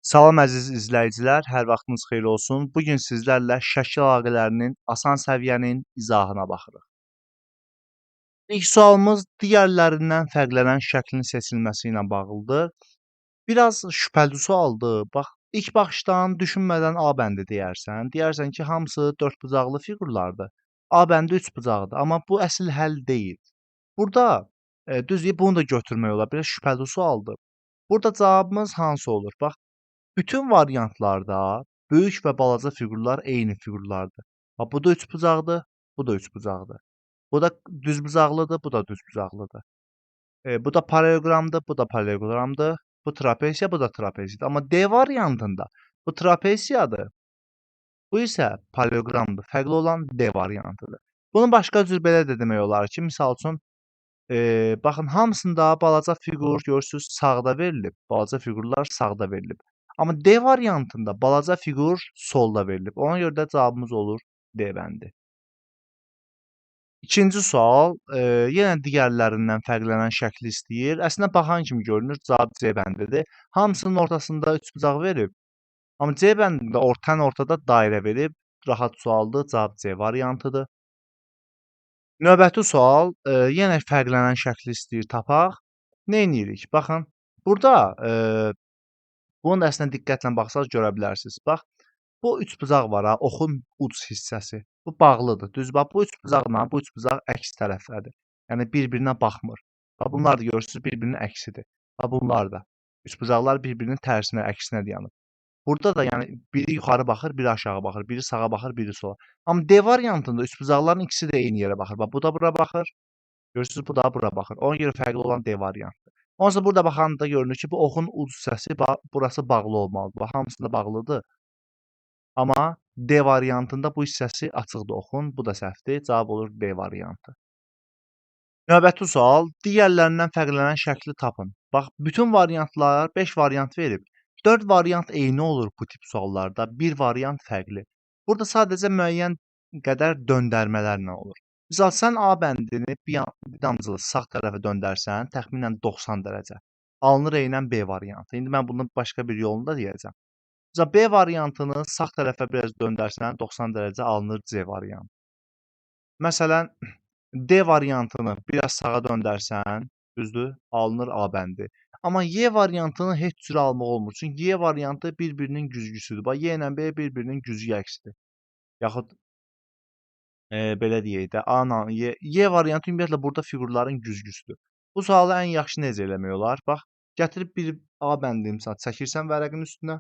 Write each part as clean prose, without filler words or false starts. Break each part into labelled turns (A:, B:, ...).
A: Salam əziz izləyicilər, hər vaxtınız xeyir olsun. Bu gün sizlərlə şəkil əlaqələrinin asan səviyyənin izahına baxırıq. İlk sualımız digərlərindən fərqlənən şəklin seçilməsi ilə bağlıdır. Biraz şübhəli sualdır. Bax, ilk baxışdan düşünmədən A bəndi deyərsən. Deyərsən ki, hamısı dördbucaqlı fiqurlardır. A bəndi üçbucaqdır, amma bu əsl həll deyil. Burada düzdür, bunu da götürmək olar. Biraz şübhəli sualdır. Burada cavabımız hansı olur? Bax, bütün variantlarda böyük və balaca fiqurlar eyni fiqurlardır. Ha, bu da üçbucaqdır, bu da üçbucaqdır. Bu da düzbucaqlıdır, bu da düzbucaqlıdır. Bu da paralelogramdır, bu da paralelogramdır. Bu trapesiya, bu da trapesiyadır. Amma D variantında bu trapesiyadır, bu isə paralelogramdır. Fərqli olan D variantıdır. Bunu başqa cür belə də demək olar ki, misal üçün, baxın hamısında balaca fiqur görürsüz sağda verilib, balaca fiqurlar sağda verilib. Amma D variantında balaca fiqur solda verilib. Ona görə də cavabımız olur D bəndi. İkinci sual, yenə digərlərindən fərqlənən şəkli istəyir. Əslində baxan kimi görünür, cavab C bəndidir. Hamısının ortasında üçbucaq verib. Amma C bəndində ən ortada dairə verib. Rahat sualdır, cavab C variantıdır. Növbəti sual, yenə fərqlənən şəkli istəyir tapaq. Neynirik? Baxın, burada bunu da əslində diqqətlə baxsaq görə bilərsiniz. Bax, bu üçbucaq var ha, oxun uc hissəsi. Bu bağlıdır. Düz bax, bu üçbucaqla bu üçbucaq əks tərəflədir. Yəni bir-birinə baxmır. Bax, bunlar da görürsüz bir-birinin əksidir. Bax, bunlar da. Üçbucaqlar bir-birinin tərsinə, əksinə dayanıb. Burada da yəni biri yuxarı baxır, biri aşağı baxır, biri sağa baxır, biri sola. Amma D variantında üçbucaqların ikisi də eyni yerə baxır. Bax, bu da bura baxır. Görürsüz, bu da bura baxır. Ona görə fərqli olan D variantıdır. Onsuz burada baxanda görünür ki, bu oxun uc hissəsi burası bağlı olmalıdır. Bax, hamısı da bağlıdır. Amma D variantında bu hissəsi açıqdır oxun. Bu da səhvdir. Cavab olur D variantı. Növbəti sual, digərlərindən fərqlənən şəkli tapın. Bax, bütün variantlar 5 variant verib. 4 variant eyni olur bu tip suallarda, bir variant fərqli. Burada sadəcə müəyyən qədər döndərmələrlə olur. Misal, sən A bəndini bir damcılı sağ tərəfə döndərsən, təxminən 90 dərəcə. Alınır eynən B variantı. İndi mən bunun başqa bir yolunu da deyəcəm. Misal, B variantını sağ tərəfə biraz döndərsən, 90 dərəcə alınır C variantı. Məsələn, D variantını biraz sağa döndərsən, düzdür, alınır A bəndi. Amma Y variantını heç cür almaq olmur. Çünki Y variantı bir-birinin güzgüsüdür. Bax, Y ilə B bir-birinin güzgü əksidir. Yaxud belə deyək də, A ilə Y variantı ümumiyyətlə burada fiqurların güzgüsüdür. Bu sualı ən yaxşı necə eləmək olar? Bax, gətirib bir A bəndi misal çəkirsən vərəqin üstünə,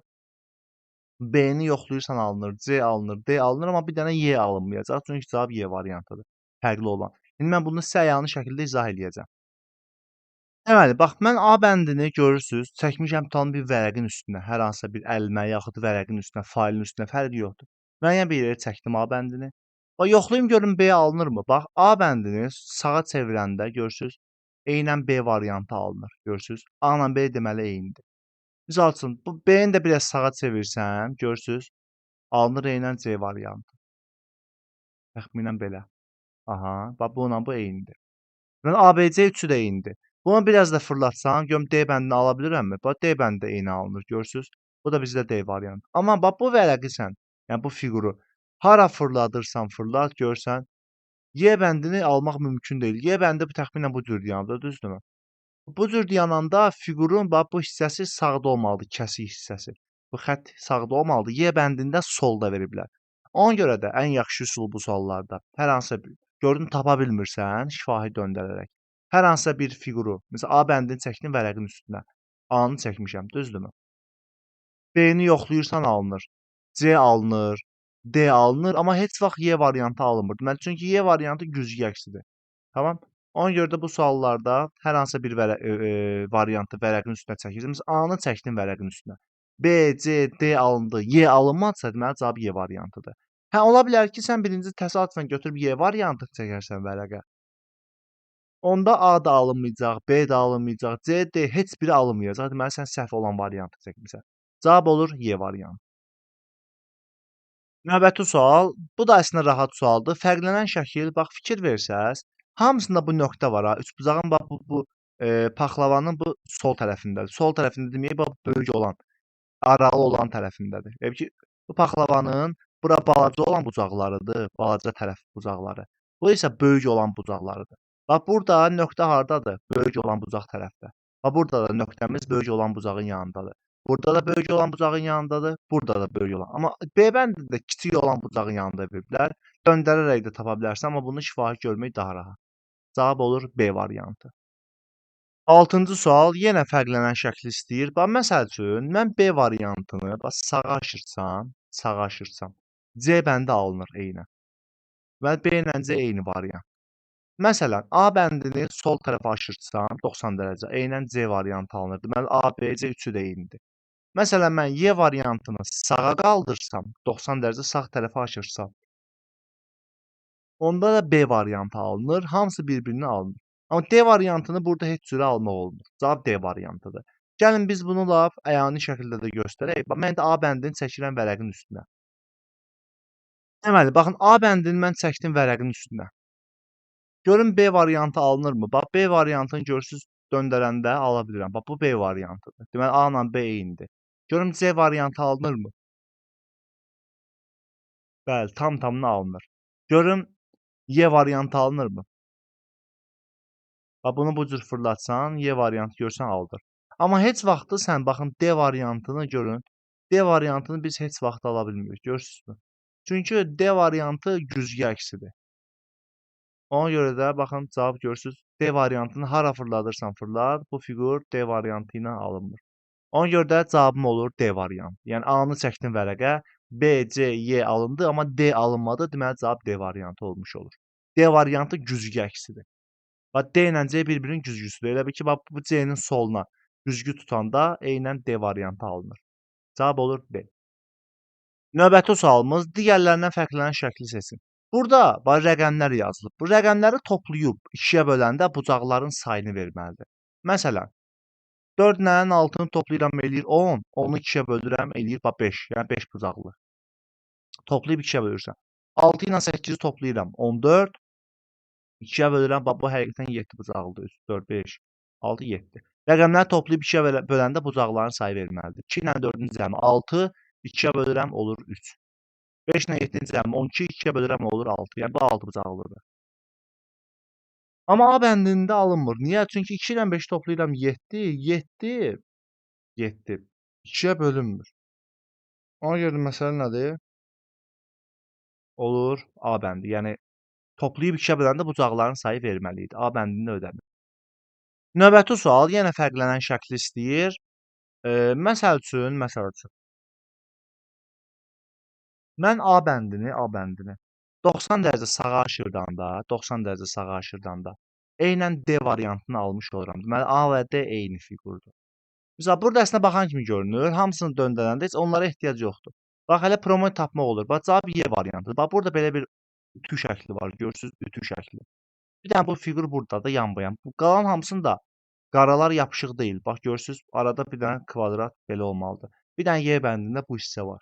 A: B-ni yoxlayırsan alınır, C alınır, D alınır, amma bir dənə Y alınmayacaq. Çünki cavab Y variantıdır, fərqli olan. İndi mən bunu sizə əyani şəkildə izah eləyəcəm. Deməli, bax, mən A bəndini görürsüz, çəkmişəm tam bir vərəqin üstünə, hər hansısa bir əlimə, yaxud vərəqin üstünə, failin üstünə, fərqi yoxdur. Müəyyən bir yerə çəkdim A bəndini. Bax, yoxlayım görüm B alınırmı? Bax, A bəndini sağa çevirəndə görürsüz, eynən B variantı alınır, görürsüz. A ilə B deməli eynidir. Misal üçün, bu B-ni də biraz sağa çevirsəm, görürsüz, alınır eynən C variantı. Təxminən belə. Aha, bax, bununla bu eynidir. Yəni ABC üçü də eynidir. Bunu biraz da fırlatsam, görüm D bəndini ala bilirəmmi? Bax, D bəndi də eyni alınır, görürsüz. Bu da bizdə D variantı. Amma bax, bu vərəqi sən, yəni bu fiquru hara fırladırsan fırlat, görsən, Y bəndini almaq mümkün deyil. Y bəndi bu təxminən bu cür dayanır, düzdürmü? Bu cür dayananda fiqurun bax, bu hissəsi sağda olmalıdır, kəsik hissəsi. Bu xətt sağda olmalıdır. Y bəndində solda veriblər. Ona görə də ən yaxşı üsul bu suallarda hər hansısa bir gördün tapa bilmirsən, şifahi döndərərək. Hər hansısa bir fiquru, məsələn A bəndini çəkdin vərəqin üstünə. A-nı çəkmişəm, düzdürmü? B-ni yoxlayırsan alınır. C alınır, D alınır, amma heç vaxt Y variantı alınmır. Deməli, çünki Y variantı güzgü əksidir. Tamam? Ona görə də bu suallarda hər hansısa bir variantı vərəqin üstünə çəkirsiniz. A-nı çəkdin vərəqin üstünə. B, C, D alındı, Y alınmadısa, deməli cavab Y variantıdır. Hə, ola bilər ki, sən birinci təsadüfən götürüb Y variantı çəkərsən vərəqə. Onda A da alınmayacaq, B də alınmayacaq, C, D heç biri alınmayacaq. Deməli, sən səhv olan variantı çəkmisən. Cavab olur Y variantı. Növbəti sual, bu da əslində rahat sualdır. Fərqlənən şəkil, bax fikir versəz, hamısında bu nöqtə var ha. Üçbucağın bax bu paxlavanın bu sol tərəfindədir. Sol tərəfində deməyə bax böyük olan. aralı olan tərəfindədir. Yəni ki, bu paxlavanın bura balaca olan bucaqlarıdır, balaca tərəf bucaqları. Bu isə böyük olan bucaqlarıdır. Bax burada nöqtə hardadır? Böyük olan bucaq tərəfdə. Bax burada da nöqtəmiz böyük olan bucağın yanındadır. Burada da böyük olan bucağın yanındadır, burada da böyük olan. Amma B bəndində kiçik olan bucağın yanında veriblər. Döndərərək də tapa bilərsən, amma bunu şifahi görmək daha rahat. Cavab olur B variantı. 6-cı sual yenə fərqlənən şəkli istəyir. Bax, məsəl üçün, mən B variantını bax, sağa aşırsam, C bəndi alınır eynən. Və B ilə C eyni variant. Məsələn, A bəndini sol tərəfə aşırsam, 90 dərəcə, eynən C variantı alınır. Deməli, A, B, C üçü də eynidir. Məsələn, mən Y variantını sağa qaldırsam, 90 dərəcə sağ tərəfə aşırsam, onda da B variantı alınır. Hamısı bir-birini alınır. Amma D variantını burada heç cürə almaq olmur. Cavab D variantıdır. Gəlin biz bunu lap əyani şəkildə də göstərək. Bax, mən də A bəndini çəkirəm vərəqin üstünə. Deməli, baxın, A bəndini mən çəkdim vərəqin üstünə. Görün B variantı alınırmı? Bax, B variantını görürsüz döndərəndə ala bilirəm. Bax, bu B variantıdır. Deməli, A ilə B eynidir. Görüm C variantı alınırmı? Bəli, tam-tamına alınır. Görüm Y variantı alınırmı? Bax, bunu bu cür fırlatsan, Y variantı görsən aldır. Amma heç vaxtı sən baxın D variantını görün. D variantını biz heç vaxt ala bilmirik. Görürsünüzmü? Çünki D variantı güzgü əksidir. Ona görə də baxın cavab görürsüz. D variantını hara fırladırsan fırlat, bu fiqur D variantı ilə alınmır. Ona görə də cavabım olur D variantı. Yəni A-nı çəkdim vərəqə, B, C, Y alındı, amma D alınmadı. Deməli cavab D variantı olmuş olur. D variantı güzgü əksidir. Bax D ilə C bir-birinin güzgüsüdür. Elə bil ki, bax bu C-nin soluna güzgü tutanda eynən D variantı alınır. Cavab olur B. Növbəti sualımız digərlərindən fərqlənən şəkli seçin. Burada bax rəqəmlər yazılıb. Bu rəqəmləri toplayıb 2-yə böləndə bucaqların sayını verməlidir. Məsələn, 4 ilə 6-nı toplayıram eləyir 10, 10-u 2-yə bölürəm eləyir bax 5, yəni 5 bucaqlı. Toplayıb 2-yə bölürsən. 6 ilə 8-i toplayıram 14, 2-yə bölürəm bax bu həqiqətən 7 bucaqlıdır. 3, 4, 5, 6, 7. Rəqəmləri toplayıb 2-yə böləndə bucaqların sayı verməlidir. 2 ilə 4-ün cəmi 6, 2-yə bölürəm olur 3. 5 ilə 7-nin cəmi 12, 2-yə bölürəm olur 6. Yəni bu 6 bucaqlıdır. Amma A bəndində alınmır. Niyə? Çünki 2 ilə 5 toplayıram 7, 7, 7. 2-yə bölünmür. Ona görə məsələ nədir? Olur A bəndi. Yəni toplayıb 2-yə böləndə bucaqların sayı verməli idi. A bəndində ödəmir. Növbəti sual yenə fərqlənən şəkli istəyir. Məsəl üçün, mən A bəndini 90 dərəcə sağa aşırdanda, 90 dərəcə sağa aşırdanda eynən D variantını almış oluram. Deməli, A və D eyni fiqurdur. Məsələn, burada əslində baxan kimi görünür. Hamısını döndərəndə heç onlara ehtiyac yoxdur. Bax, hələ promoy tapmaq olur. Bax, cavab Y variantıdır. Bax, burada belə bir ütü şəkli var. Görürsünüz, ütü şəkli. Bir dənə bu fiqur burada da yanbayan. Bu qalan hamısında qaralar yapışıq deyil. Bax, görürsünüz, arada bir dənə kvadrat belə olmalıdır. Bir dənə Y bəndində bu hissə var.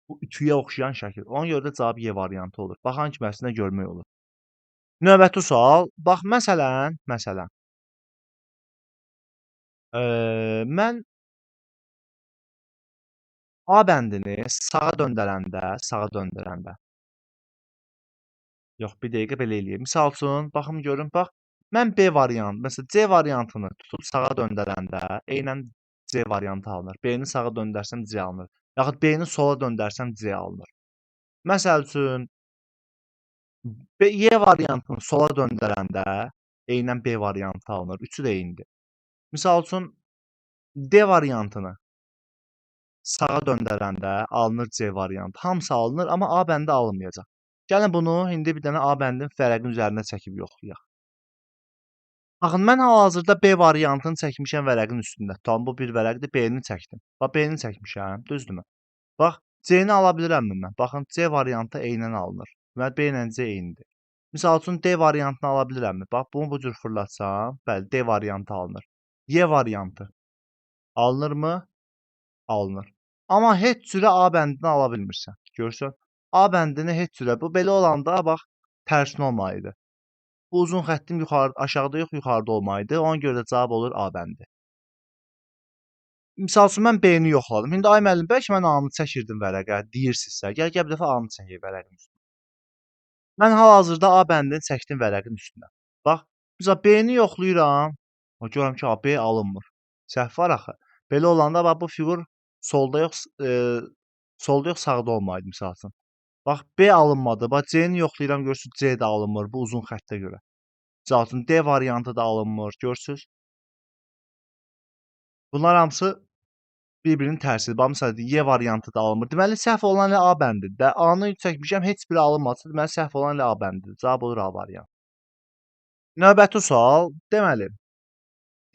A: Bu ütüyə oxşayan şəkil. Ona görə də cavab Y variantı olur. Baxan kimi əslində görmək olur. Növbəti sual. Bax, məsələn, mən A bəndini sağa döndərəndə yox, bir dəqiqə belə eləyək. Misal üçün, baxım görün, bax, mən B variantı, məsələn, C variantını tutub sağa döndərəndə eynən C variantı alınır. B-ni sağa döndərsəm C alınır. Yaxud B-ni sola döndərsəm C alınır. Məsəl üçün, Y variantını sola döndərəndə eynən B variantı alınır. Üçü də eynidir. Misal üçün, D variantını sağa döndərəndə alınır C variantı. Hamısı alınır, amma A bəndi alınmayacaq. Gəlin bunu indi bir dənə A bəndin vərəqin üzərində çəkib yoxlayaq. Baxın, mən hal-hazırda B variantını çəkmişəm vərəqin üstündə. Tamam, bu bir vərəqdir, B-ni çəkdim. Bax, B-ni çəkmişəm, düzdürmü? Bax, C-ni ala bilirəmmi mən? Baxın, C variantı eynən alınır. Deməli, B ilə C eynidir. Misal üçün, D variantını ala bilirəmmi? Bax, bunu bu cür fırlatsam, bəli, D variantı alınır. Y variantı alınırmı? Alınır. Amma heç cürə A bəndini ala bilmirsən. Görürsən? A bəndini heç cürə. Bu belə olanda bax tərsinə olmalıdır. Bu uzun xəttim aşağıda yox, yuxarıda olmalıdır. Ona görə də cavab olur A bəndi. Misal üçün mən B-ni yoxladım. İndi ay müəllim, bəlkə mən A-nı çəkirdim vərəqə, deyirsinizsə, gəl bir dəfə A-nı çəkək vərəqin üstünə. Mən hal-hazırda A bəndini çəkdim vərəqin üstünə. Bax, misal B-ni yoxlayıram. Görürəm ki, B alınmır. Səhv var axı. Belə olanda bax bu fiqur solda yox, sağda olmalıdır misal üçün. Bax, B alınmadı. Bax, C-ni yoxlayıram, görürsüz C də alınmır bu uzun xəttə görə. Misal üçün D variantı da alınmır, görürsüz. Bunlar hamısı bir-birinin tərsidir. Bax, məsələn, Y variantı da alınmır. Deməli, səhv olan elə A bəndidir də. A-nı çəkmişəm, heç biri alınmadısa, deməli, səhv olan elə A bəndidir. Cavab olur A variantı. Növbəti sual, deməli,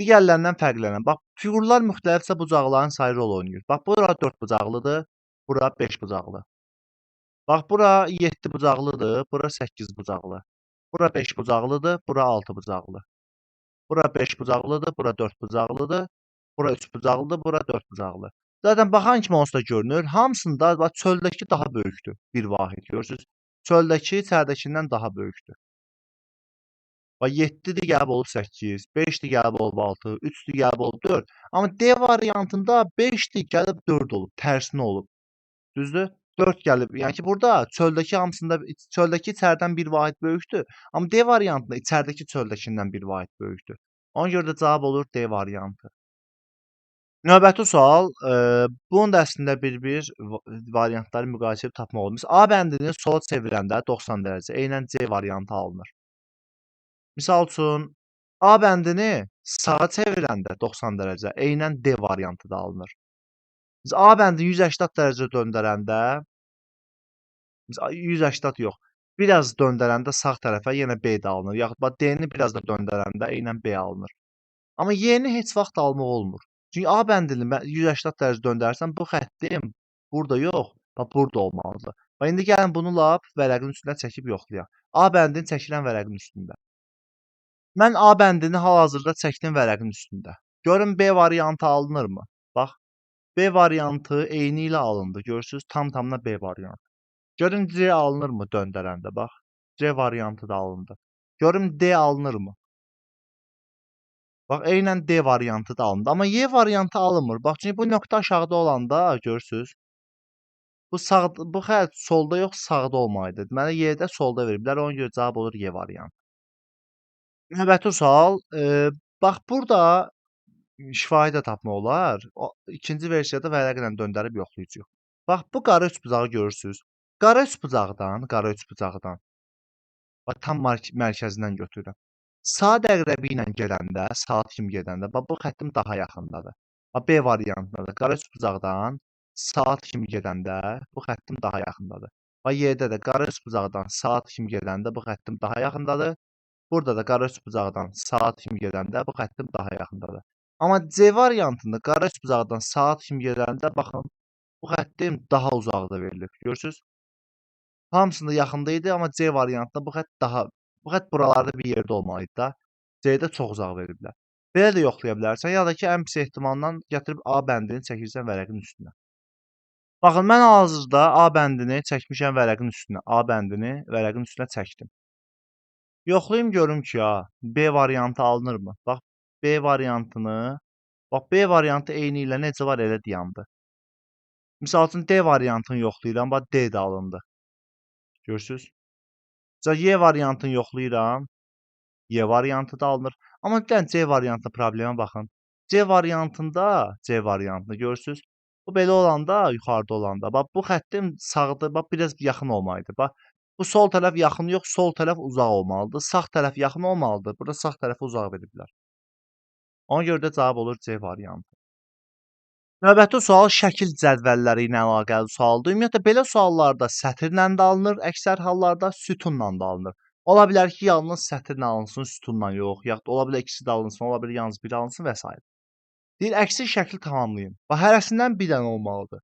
A: digərlərindən fərqlənən. Bax, fiqurlar müxtəlifsə bucaqların sayı rol oynayır. Bax, bura 4 bucaqlıdır, bura 5 bucaqlı. Bax, bura 7 bucaqlıdır, bura 8 bucaqlı. Bura 5 bucaqlıdır, bura 6 bucaqlı. Bura 5 bucaqlıdır, bura 4 bucaqlıdır. Bura 3 bucaqlıdır, bura 4 bucaqlı. Zaten baxan kimi onsuz da görünür. Hamısında bax çöldəki daha böyükdür. Bir vahid görürsüz. Çöldəki içəridəkindən daha böyükdür. Bax 7-dir gəlib olub 8, 5-dir gəlib olub 6, 3-dür gəlib olub 4. Amma D variantında 5-dir gəlib 4 olub, tərsinə olub. Düzdür? 4 gəlib. Yəni ki, burada çöldəki hamısında çöldəki içəridən bir vahid böyükdür. Amma D variantında içəridəki çöldəkindən bir vahid böyükdür. Ona görə də cavab olur D variantı. Növbəti sual, bunun da əslində bir variantları müqayisə edib tapmaq olur. A bəndini sola çevirəndə 90 dərəcə, eynən C variantı alınır. Misal üçün, A bəndini sağa çevirəndə 90 dərəcə, eynən D variantı da alınır. Biz A bəndini 180 dərəcə döndərəndə, 180 yox, biraz döndərəndə sağ tərəfə yenə B də alınır. Yaxud D-ni biraz da döndərəndə eynən B alınır. Amma Y-ni heç vaxt almaq olmur. Çünki A bəndini 180 dərəcə döndərsən, bu xəttim burada yox, bax burada olmalıdır. Bax indi gəlin bunu lap vərəqin üstünə çəkib yoxlayaq. A bəndini çəkirəm vərəqin üstündə. Mən A bəndini hal-hazırda çəkdim vərəqin üstündə. Görün B variantı alınırmı? Bax, B variantı eyni ilə alındı. Görürsüz, tam-tamına B variantı. Görün C alınırmı döndərəndə? Bax, C variantı da alındı. Görün D alınırmı? Bax, eynən D variantı da alındı. Amma Y variantı alınmır. Bax, çünki bu nöqtə aşağıda olanda, görürsüz, bu xətt solda yox, sağda olmalıdır. Deməli, Y-də solda veriblər. Ona görə cavab olur Y variantı. Növbəti sual, bax, burada şifahi də tapmaq olar. İkinci versiyada vərəqlə döndərib yoxlayacağıq. Bax, bu qara üçbucağı görürsüz. Qara üçbucaqdan, bax, tam mərkəzindən götürürəm. Saat əqrəbi ilə gedəndə, saat kimi gedəndə, bax, bu xəttim daha yaxındadır. Bax, B variantında da qara üçbucaqdan saat kimi gedəndə, bu xəttim daha yaxındadır. Bax, Y-də də qara üçbucaqdan saat kimi gedəndə, bu xəttim daha yaxındadır. Burada da qara üçbucaqdan saat kimi gedəndə, bu xəttim daha yaxındadır. Amma C variantında qara üçbucaqdan saat kimi gedəndə, baxın, bu xəttim daha uzaqda verilib. Görürsüz? Hamısında yaxında idi, amma C variantında bu xətt buralarda bir yerdə olmalı idi da. C-də çox uzaq veriblər. Belə də yoxlaya bilərsən, ya da ki, ən pis ehtimalla gətirib A bəndini çəkirsən vərəqin üstünə. Baxın, mən hal-hazırda A bəndini çəkmişəm vərəqin üstünə. A bəndini vərəqin üstünə çəkdim. Yoxlayım görüm ki, B variantı alınırmı? Bax, B variantı eyni ilə necə var elə dayandı. Misal üçün D variantını yoxlayıram, bax D də alındı. Görürsüz? Y variantını yoxlayıram. Y variantı da alınır. Amma bir dənə C variantı problemə baxın. C variantında görürsüz? Bu belə olanda, yuxarıda olanda, bax bu xəttim sağda, bax biraz yaxın olmalıdır. Bax bu sol tərəf yaxın yox, sol tərəf uzaq olmalıdır. Sağ tərəf yaxın olmalıdır. Burada sağ tərəfi uzaq veriblər. Ona görə də cavab olur C variantı. Növbəti sual şəkil cədvəlləri ilə əlaqəli sualdır. Ümumiyyətlə belə suallarda sətirlə də alınır, əksər hallarda sütunla da alınır. Ola bilər ki, yalnız sətirlə alınsın, sütunla yox, yaxud ola bilər ikisi də alınsın, ola bilər yalnız biri alınsın və s. Deyir, əksi şəkli tamamlayın. Bax, hərəsindən bir dənə olmalıdır.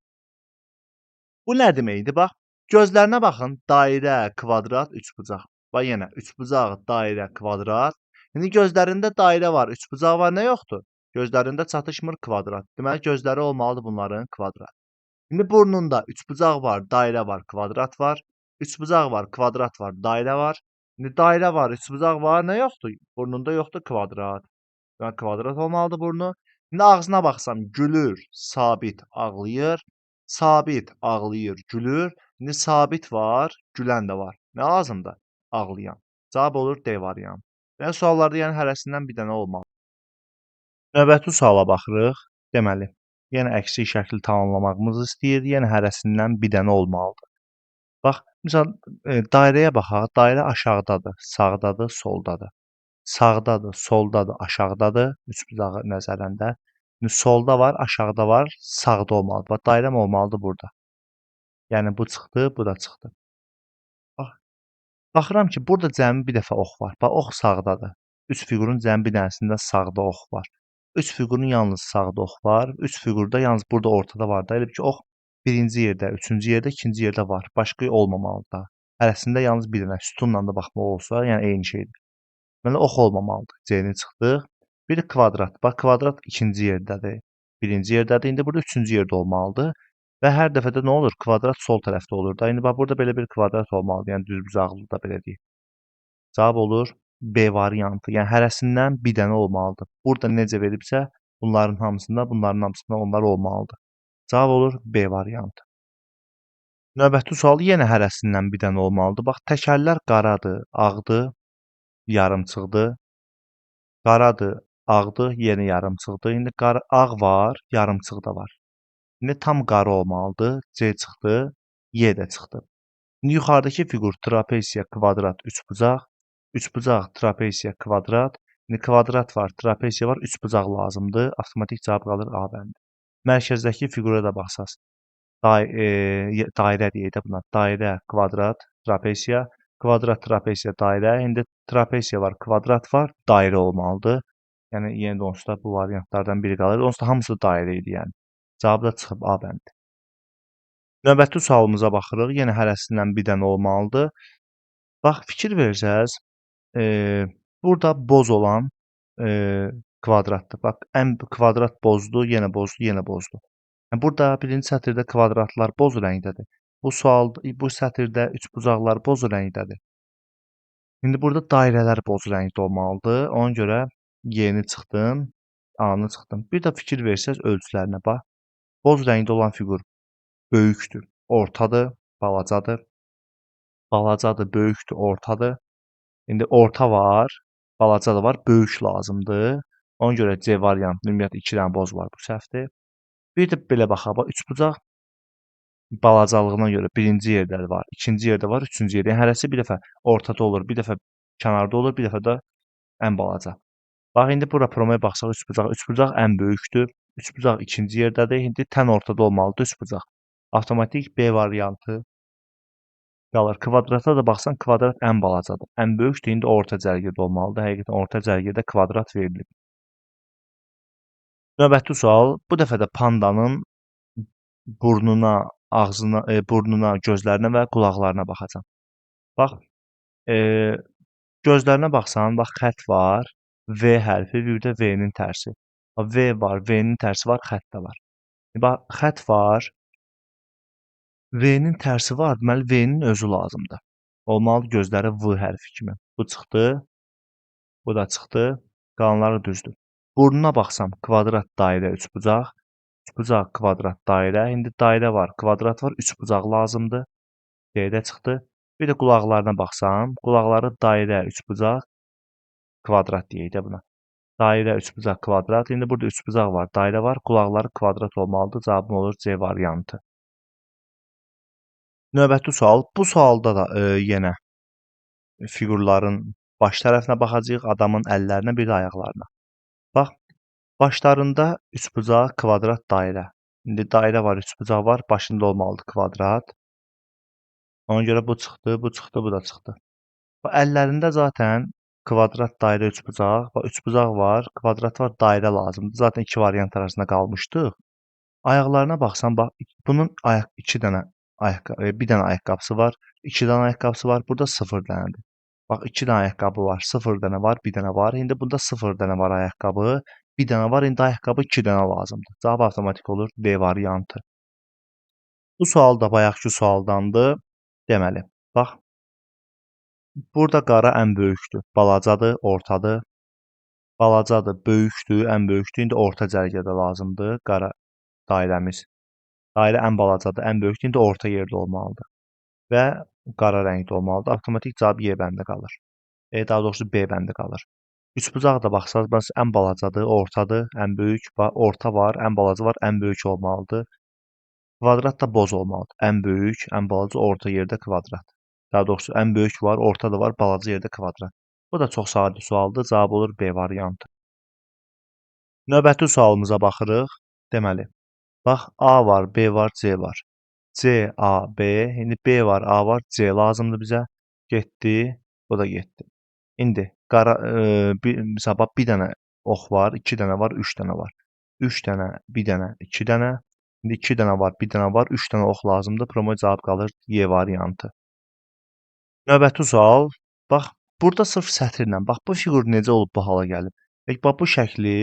A: Bu nə deməkdir? Bax, gözlərinə baxın, dairə, kvadrat, üçbucaq. Bax, yenə üçbucaq, dairə, kvadrat. İndi gözlərində dairə var, üçbucaq var, nə yoxdur? Gözlərində çatışmır kvadrat. Deməli, gözləri olmalıdır bunların kvadrat. İndi burnunda üçbucaq var, dairə var, kvadrat var. Üçbucaq var, kvadrat var, dairə var. İndi dairə var, üçbucaq var, nə yoxdur? Burnunda yoxdur kvadrat. Yəni, kvadrat olmalıdır burnu. İndi ağzına baxsam gülür, sabit ağlayır, sabit ağlayır, gülür. İndi sabit var, gülən də var. Nə lazımdır? Ağlayan. Cavab olur D variantı. Və suallarda yəni hərəsindən bir dənə olmalı. Növbəti suala baxırıq. Deməli, yenə əksi şəkli tamamlamağımızı istəyir. Yenə hərəsindən bir dənə olmalıdır. Bax, misal dairəyə baxaq. Dairə aşağıdadır, sağdadır, soldadır. Sağdadır, soldadır, aşağıdadır. Üçbucağı nəzərəndə. İndi solda var, aşağıda var, sağda olmalıdır. Bax, dairəm olmalıdır burada. Yəni bu çıxdı, bu da çıxdı. Bax, baxıram ki, burada cəmi bir dəfə ox var. Bax, ox sağdadır. Üç fiqurun cəmi bir dənəsində sağda ox var. Üç fiqurun yalnız sağda ox var. Üç fiqurda yalnız burada ortada var da. Elə bil ki, ox birinci yerdə, üçüncü yerdə, ikinci yerdə var. Başqa olmamalıdır da. Hərəsində yalnız bir dənə sütunla da baxmaq olsa, yəni eyni şeydir. Deməli, ox olmamalıdır. C-ni çıxdıq. Bir də kvadrat. Bax, kvadrat ikinci yerdədir. Birinci yerdədir. İndi burada üçüncü yerdə olmalıdır. Və hər dəfədə nə olur? Kvadrat sol tərəfdə olur da. İndi bax, burada belə bir kvadrat olmalıdır. Yəni düzbucaqlı da belə deyək. Cavab olur B variantı. Yəni hərəsindən bir dənə olmalıdır. Burada necə veribsə, bunların hamısında onlar olmalıdır. Cavab olur B variantı. Növbəti sual yenə hərəsindən bir dənə olmalıdır. Bax, təkərlər qaradır, ağdır, yarımçıqdır. Qaradır, ağdır, yenə yarımçıqdır. İndi ağ var, yarımçıq da var. İndi tam qara olmalıdır. C çıxdı, Y də çıxdı. İndi yuxarıdakı fiqur trapesiya, kvadrat, üçbucaq. Üçbucaq, trapesiya, kvadrat. İndi kvadrat var, trapesiya var, üçbucaq lazımdır. Avtomatik cavab qalır A bəndi. Mərkəzdəki fiqura da baxsaz. Dairə deyək də buna. Dairə, kvadrat, trapesiya. Kvadrat, trapesiya, dairə. İndi trapesiya var, kvadrat var, dairə olmalıdır. Yəni yenə də onsuz da bu variantlardan biri qalır. Onsuz da hamısı dairə idi yəni. Cavab da çıxıb A bəndi. Növbəti sualımıza baxırıq. Yenə hərəsindən bir dənə olmalıdır. Bax, fikir versəz, burada boz olan kvadratdır. Bax, ən kvadrat bozdur, yenə bozdur, yenə bozdur. Burada birinci sətirdə kvadratlar boz rəngdədir. Bu sətirdə üçbucaqlar boz rəngdədir. İndi burada dairələr boz rəngdə olmalıdır. Ona görə Y-ni çıxdım, A-nı çıxdım. Bir də fikir versəz ölçülərinə bax. Boz rəngdə olan fiqur böyükdür, ortadır, balacadır. Balacadır, böyükdür, ortadır. İndi orta var, balaca da var, böyük lazımdır. Ona görə C variantı ümumiyyətlə 2 dənə boz var, bu səhvdir. Bir də belə baxaq, bax üçbucaq balacalığına görə birinci yerdə var, ikinci yerdə var, üçüncü yerdə. Yəni hərəsi bir dəfə ortada olur, bir dəfə kənarda olur, bir dəfə də ən balaca. Bax indi bura promaya baxsaq üçbucaq, üçbucaq ən böyükdür. Üçbucaq ikinci yerdədir. İndi tən ortada olmalıdır üçbucaq. Avtomatik B variantı qalır. Kvadrata da baxsan kvadrat ən balacadır. Ən böyükdür. İndi orta cərgədə olmalıdır. Həqiqətən orta cərgədə kvadrat verilib. Növbəti sual. Bu dəfə də pandanın burnuna, ağzına, burnuna, gözlərinə və qulaqlarına baxacağam. Bax, gözlərinə baxsan, bax xətt var, V hərfi, bir də V-nin tərsi. V var, V-nin tərsi var, xətt də var. Bax, xətt var, V-nin tərsi var, deməli V-nin özü lazımdır. Olmalı gözləri V hərfi kimi. Bu çıxdı, bu da çıxdı, qalanları düzdür. Burnuna baxsam, kvadrat, dairə, üçbucaq. Üçbucaq, kvadrat, dairə. İndi dairə var, kvadrat var, üçbucaq lazımdır. D-də çıxdı. Bir də qulaqlarına baxsam, qulaqları dairə, üçbucaq, kvadrat deyək də buna. Dairə, üçbucaq, kvadrat. İndi burada üçbucaq var, dairə var, qulaqları kvadrat olmalıdır. Cavabım olur C variantı. Növbəti sual. Bu sualda da yenə fiqurların baş tərəfinə baxacağıq, adamın əllərinə, bir də ayaqlarına. Bax, başlarında üçbucaq, kvadrat, dairə. İndi dairə var, üçbucaq var, başında olmalıdır kvadrat. Ona görə bu çıxdı, bu çıxdı, bu da çıxdı. Əllərində zaten kvadrat, dairə, üçbucaq, üçbucaq var, kvadrat var, dairə lazımdır. Zaten iki variant arasında qalmışdıq. Ayaqlarına baxsan, bax, bunun iki dənə bir dənə ayaqqabısı var, iki dənə ayaqqabısı var, burada 0 dənədir. Bax, iki dənə ayaqqabı var, 0 dənə var, bir dənə var. İndi bunda 0 dənə var ayaqqabı, bir dənə var, indi ayaqqabı 2 dənə lazımdır. Cavab avtomatik olur D variantı. Bu sual da bayaqki sualdandır. Deməli, bax, burada qara ən böyükdür, balacadır, ortadır. balacadır, böyükdür, ən böyükdür. İndi orta cərgədə lazımdır qara dairəmiz. Dairə ən balacadır, ən böyükdür. İndi orta yerdə olmalıdır və qara rəngdə olmalıdır. Avtomatik cavab Y bəndi qalır. Daha doğrusu B bəndi qalır. Üçbucağa da baxsaq, bəs ən balacadır, ortadır, ən böyük var, orta var, ən balaca var, ən böyük olmalıdır. Kvadrat da boz olmalıdır. Ən böyük, ən balaca, orta yerdə kvadrat. Daha doğrusu ən böyük var, orta da var, balaca yerdə kvadrat. Bu da çox sadə sualdır. Cavab olur B variantı. Növbəti sualımıza baxırıq. Deməli, bax A var, B var, C var. C, A, B. İndi B var, A var, C lazımdır bizə. Getdi, bu da getdi. İndi qara misal bax bir dənə ox var, 2 dənə var, 3 dənə var. 3 dənə, bir dənə, 2 dənə. İndi 2 dənə var, bir dənə var, 3 dənə ox lazımdır. Promo cavab qalır Y variantı. Növbəti sual. Bax, burada sırf sətirlə, bax bu fiqur necə olub bu hala gəlib? Bax bu şəkli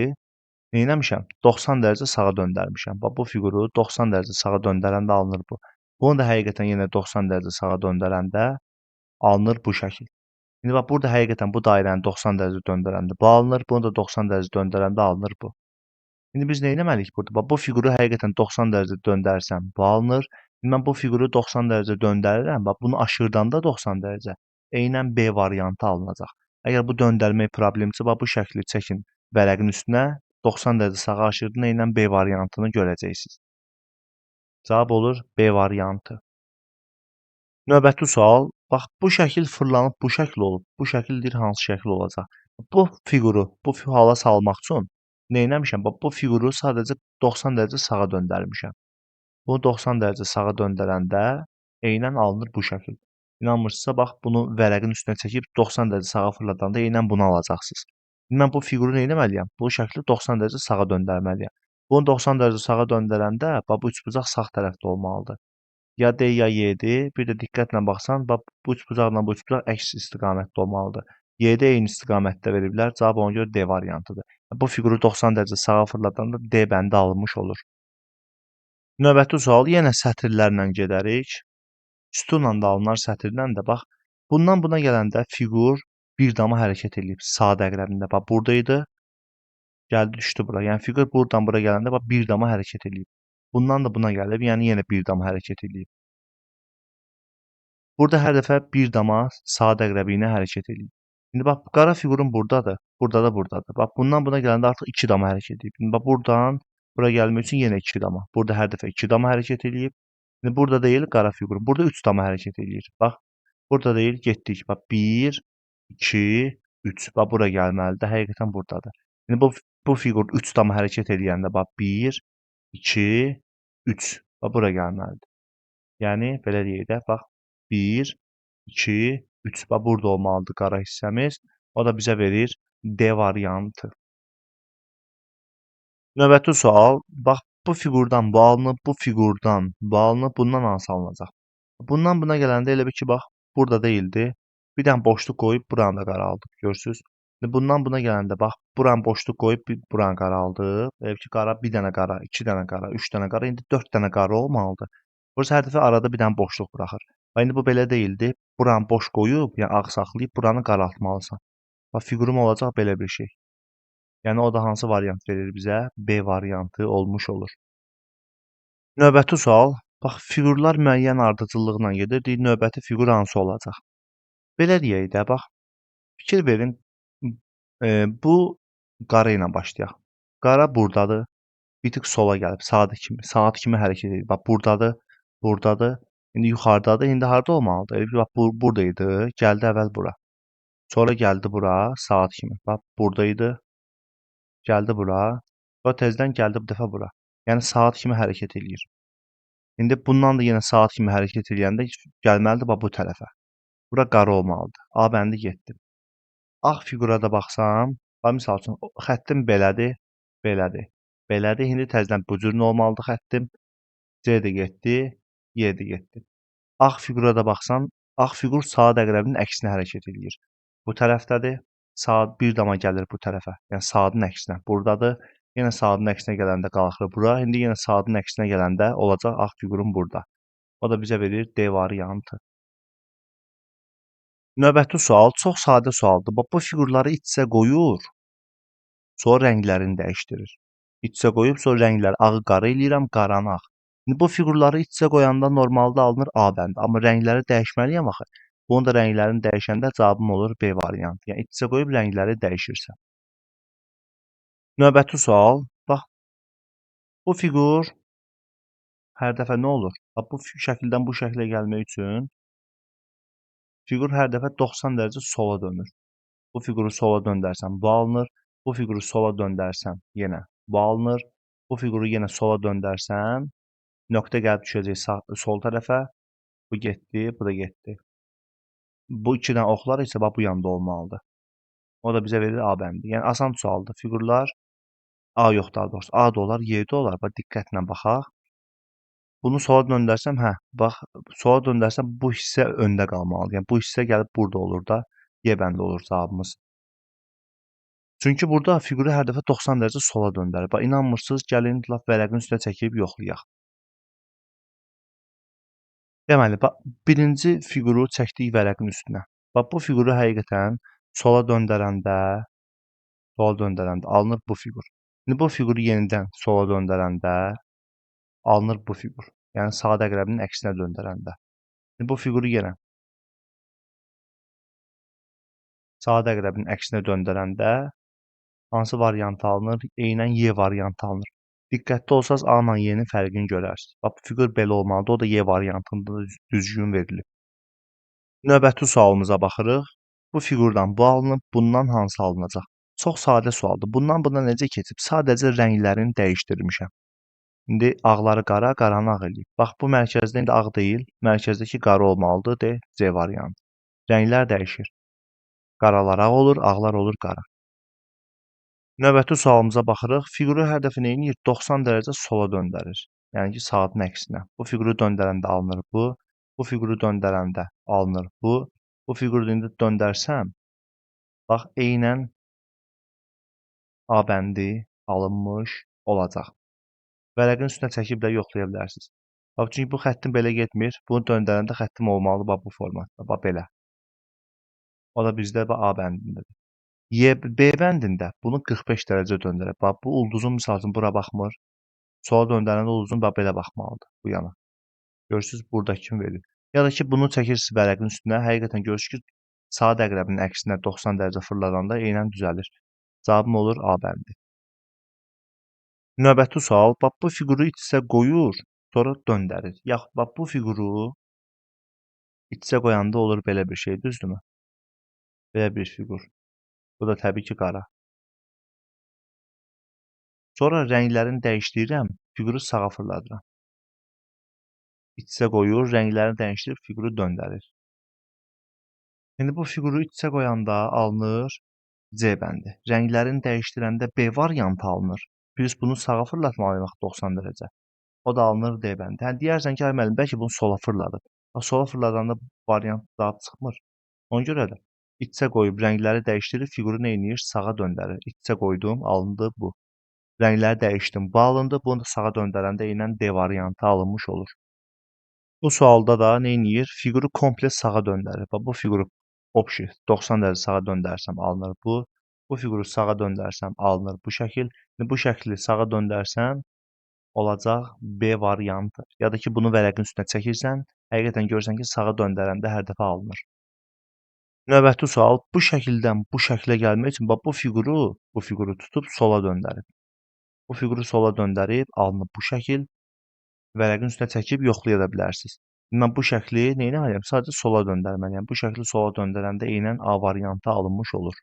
A: neyləmişəm? 90 dərəcə sağa döndərmişəm. Bax bu fiquru 90 dərəcə sağa döndərəndə alınır bu. Bunu da həqiqətən yenə 90 dərəcə sağa döndərəndə alınır bu şəkil. İndi bax burada həqiqətən bu dairəni 90 dərəcə döndərəndə bu alınır, bunu da 90 dərəcə döndərəndə alınır bu. İndi biz nə etməliyik burada? Bax bu fiquru həqiqətən 90 dərəcə döndərsəm bu alınır. İndi mən bu fiquru 90 dərəcə döndərirəm, bax bunu aşırdanda 90 dərəcə eynən B variantı alınacaq. Əgər bu döndərmək problemdirsə, bax bu şəkli çəkin vərəqin üstünə, 90 dərəcə sağa aşırdın, eynən B variantını görəcəksiniz. Cavab olur B variantı. Növbəti sual, bax bu şəkil fırlanıb bu şəkil olub. Bu şəkil deyir hansı şəkil olacaq? Bu fiquru bu hala salmaq üçün nə etmişəm? Bax bu fiquru sadəcə 90 dərəcə sağa döndərmişəm. Bunu 90 dərəcə sağa döndərəndə eynən alınır bu şəkil. İnanmırsınızsa bax bunu vərəqin üstünə çəkib 90 dərəcə sağa fırladanda eynən bunu alacaqsınız. İndi mən bu fiquru nə etməliyəm? Bu şəkli 90 dərəcə sağa döndərməliyəm. Bunu 90 dərəcə sağa döndərəndə bax bu üçbucaq sağ tərəfdə olmalıdır. Ya D ya Y-dir. Bir də diqqətlə baxsan, bax bu üçbucaqla bu üçbucaq əks istiqamətdə olmalıdır. Y-də eyni istiqamətdə veriblər. Cavab ona görə D variantıdır. Bu fiquru 90 dərəcə sağa fırladanda D bəndi alınmış olur. Növbəti sual yenə sətirlərlə gedərik. Sütunla da alınar, sətirlə də. Bax, bundan buna gələndə fiqur bir dama hərəkət edib. Sadə əqrəbində. Bax, burada idi. Gəldi, düşdü bura. Yəni fiqur buradan bura gələndə bax bir dama hərəkət edib. Bundan da buna gəlib, yəni yenə bir dama hərəkət edib. Burada hər dəfə bir dama sadə əqrəbi ilə hərəkət edib. İndi bax, qara fiqurun buradadır, burada da buradadır. Bax, bundan buna gələndə artıq 2 dama hərəkət edib. İndi bax, buradan bura gəlmək üçün yenə 2 dama. Burada hər dəfə 2 dama hərəkət edib. İndi burada deyil qara fiqur. Burada 3 dama hərəkət edir. Bax, burada deyil, getdik. Bax, 1, 2, 3. Bax, bura gəlməlidir. Həqiqətən buradadır. İndi bu fiqur 3 dama hərəkət edəndə bax, 1, 2, 3. Bax, bura gəlməlidir. Yəni, belə deyək də, bax, 1, 2, 3. Bax, burada olmalıdır qara hissəmiz. O da bizə verir D variantı. Növbəti sual. Bax, bu fiqurdan bu alınıb, bu fiqurdan bu alınıb, bundan hansı alınacaq? Bundan buna gələndə elə bir ki, bax, burada deyildi. Bir dənə boşluq qoyub buranı da qaraldıq, görürsüz? Bundan buna gələndə, bax, buranı boşluq qoyub buranı qaraldıq. Elə ki, qara, bir dənə qara, 2 dənə qara, 3 dənə qara, indi 4 dənə qara olmalıdır. Burası hər dəfə arada bir dənə boşluq buraxır. Və indi bu belə deyildi. Buranı boş qoyub, yəni ağ saxlayıb buranı qaraltmalısan. Bax, figurum olacaq belə bir şey. Yəni o da hansı variant verir bizə? B variantı olmuş olur. Növbəti sual. Bax, fiqurlar müəyyən ardıcıllıqla gedir. Deyir, növbəti fiqur hansı olacaq? Belə deyək də, bax, fikir verin. Bu qara ilə başlayaq. Qara buradadır. Bir tık sola gəlib, saat kimi hərəkət edir. Bax, buradadır, buradadır. İndi yuxarıdadır. İndi harda olmalıdır? Elə bax, burada idi. Gəldi əvvəl bura. Sonra gəldi bura, saat kimi. Bax, burada idi. Gəldi bura. Və tezdən gəldi bu dəfə bura. Yəni saat kimi hərəkət eləyir. İndi bundan da yenə saat kimi hərəkət eləyəndə gəlməlidir bax bu tərəfə. Bura qara olmalıdır. A bəndi getdi. Ağ fiqura da baxsam, bax misal üçün xəttim belədir, belədir. Belədir. İndi təzədən bu cür olmalıdır xəttim. C də getdi, Y də getdi. Ağ fiqura da baxsam, ağ fiqur saat əqrəbinin əksinə hərəkət eləyir. Bu tərəfdədir. Saat bir dama gəlir bu tərəfə. Yəni saatın əksinə. Buradadır. Yenə saatın əksinə gələndə qalxır bura. İndi yenə saatın əksinə gələndə olacaq ağ fiqurun burada. O da bizə verir D variantı. Növbəti sual çox sadə sualdır. Bax bu fiqurları iç-içə qoyur. Sonra rənglərini dəyişdirir. İç-içə qoyub sonra rəngləri ağı qara eləyirəm, qaranı ağ. İndi bu fiqurları iç-içə qoyanda normalda alınır A bəndi, amma rəngləri dəyişməliyəm axı. Bunun da rənglərini dəyişəndə cavabım olur B variantı. Yəni iç-içə qoyub rəngləri dəyişirsən. Növbəti sual. Bax, bu fiqur hər dəfə nə olur? Bax, bu şəkildən bu şəklə gəlmək üçün fiqur hər dəfə 90 dərəcə sola dönür. Bu fiquru sola döndərsən, bu alınır. Bu fiquru sola döndərsən, yenə bu alınır. Bu fiquru yenə sola döndərsən, nöqtə gəlib düşəcək sol tərəfə. Bu getdi, bu da getdi. Bu iki dənə oxlar isə bax bu yanda olmalıdır. O da bizə verir A bəndi. Yəni asan sualdır. Fiqurlar A yox daha doğrusu. A da olar, Y də olar. Bax diqqətlə baxaq. Bunu sola döndərsəm, hə, bax sola döndərsəm bu hissə öndə qalmalıdır. Yəni bu hissə gəlib burada olur da, Y bəndi olur cavabımız. Çünki burada fiquru hər dəfə 90 dərəcə sola döndərir. Bax inanmırsınız, gəlin lap vərəqin üstünə çəkib yoxlayaq. Deməli, bax birinci fiquru çəkdik vərəqin üstünə. Bax bu fiquru həqiqətən sola döndərəndə alınır bu fiqur. İndi bu fiquru yenidən sola döndərəndə alınır bu fiqur. Yəni saat əqrəbinin əksinə döndərəndə. İndi bu fiquru yenə saat əqrəbinin əksinə döndərəndə hansı variant alınır? Eynən Y variantı alınır. Diqqətli olsaz A ilə Y-nin fərqini görərsiniz. Bax, bu fiqur belə olmalıdır. O da Y variantında düzgün verilib. Növbəti sualımıza baxırıq. Bu fiqurdan bu alınıb, bundan hansı alınacaq? Çox sadə sualdır. Bundan buna necə keçib? Sadəcə rənglərini dəyişdirmişəm. İndi ağları qara, qaranı ağ eləyib. Bax, bu mərkəzdə indi ağ deyil. Mərkəzdəki qara olmalıdır. D, C variantı. Rənglər dəyişir. Qaralar ağ olur, ağlar olur qara. Növbəti sualımıza baxırıq. Fiquru hər dəfə nə edir? 90 dərəcə sola döndərir. Yəni ki, saatın əksinə. Bu fiquru döndərəndə alınır bu. Bu fiquru döndərəndə alınır bu. Bu fiquru indi döndərsəm, bax, eynən A bəndi alınmış olacaq. Vərəqin üstünə çəkib də yoxlaya bilərsiniz. Bax, çünki bu xəttim belə getmir. Bunu döndərəndə xəttim olmalı, bax, bu formatda, bax, belə. O da bizdə bax, A bəndindədir. B bəndində bunu 45 dərəcə döndərək. Bax, bu ulduzun misal üçün bura baxmır. Sola döndərəndə ulduzun bax, belə baxmalıdır bu yana. Görürsünüz, buradakı kimi verir. Ya da ki, bunu çəkirsiniz vərəqin üstünə. Həqiqətən görürsünüz ki, saat əqrəbinin əksinə 90 dərəcə fırladanda eynən düzəlir. Cavabım olur A bəndi. Növbəti sual. Bax, bu fiquru iç-içə qoyur, sonra döndərir. Yaxud, bax, bu fiquru iç-içə qoyanda olur belə bir şey, düzdürmü? Belə bir fiqur. Bu da təbii ki, qara. Sonra rənglərini dəyişdirirəm, fiquru sağa fırladıram. İç-içə qoyur, rənglərini dəyişdirib fiquru döndərir. İndi bu fiquru iç-içə qoyanda alınır C bəndi. Rənglərini dəyişdirəndə B variantı alınır. Biz bunu sağa fırlatmalıyıq 90 dərəcə. O da alınır D bəndi. Hə, deyərsən ki, ay müəllim, bəlkə bunu sola fırladıb. Sola fırladanda variant cavab çıxmır. Ona görə də iç-içə qoyub rəngləri dəyişdirib fiquru nə edir? Sağa döndərir. İç-içə qoydum, alındı bu. Rəngləri dəyişdim, bu alındı. Bunu da sağa döndərəndə eynən D variantı alınmış olur. Bu sualda da nə edir? Fiquru komple sağa döndərir. Bax, bu fiquru 90 dərəcə sağa döndərsəm alınır bu. Bu fiquru sağa döndərsəm alınır bu şəkil. Bu şəkli sağa döndərsəm olacaq B variantı. Ya da ki, bunu vərəqin üstünə çəkirsən, həqiqətən görürsən ki, sağa döndərəndə hər dəfə alınır. Növbəti sual, bu şəkildən bu şəklə gəlmək üçün bax, bu fiquru tutub sola döndərib. Bu fiquru sola döndərib alınıb bu şəkil. Vərəqin üstünə çəkib yoxlaya da bilərsiniz. Mən bu şəkli nə etməliyəm? Sadəcə sola döndərməliyəm. Bu şəkli sola döndərəndə eynən A variantı alınmış olur.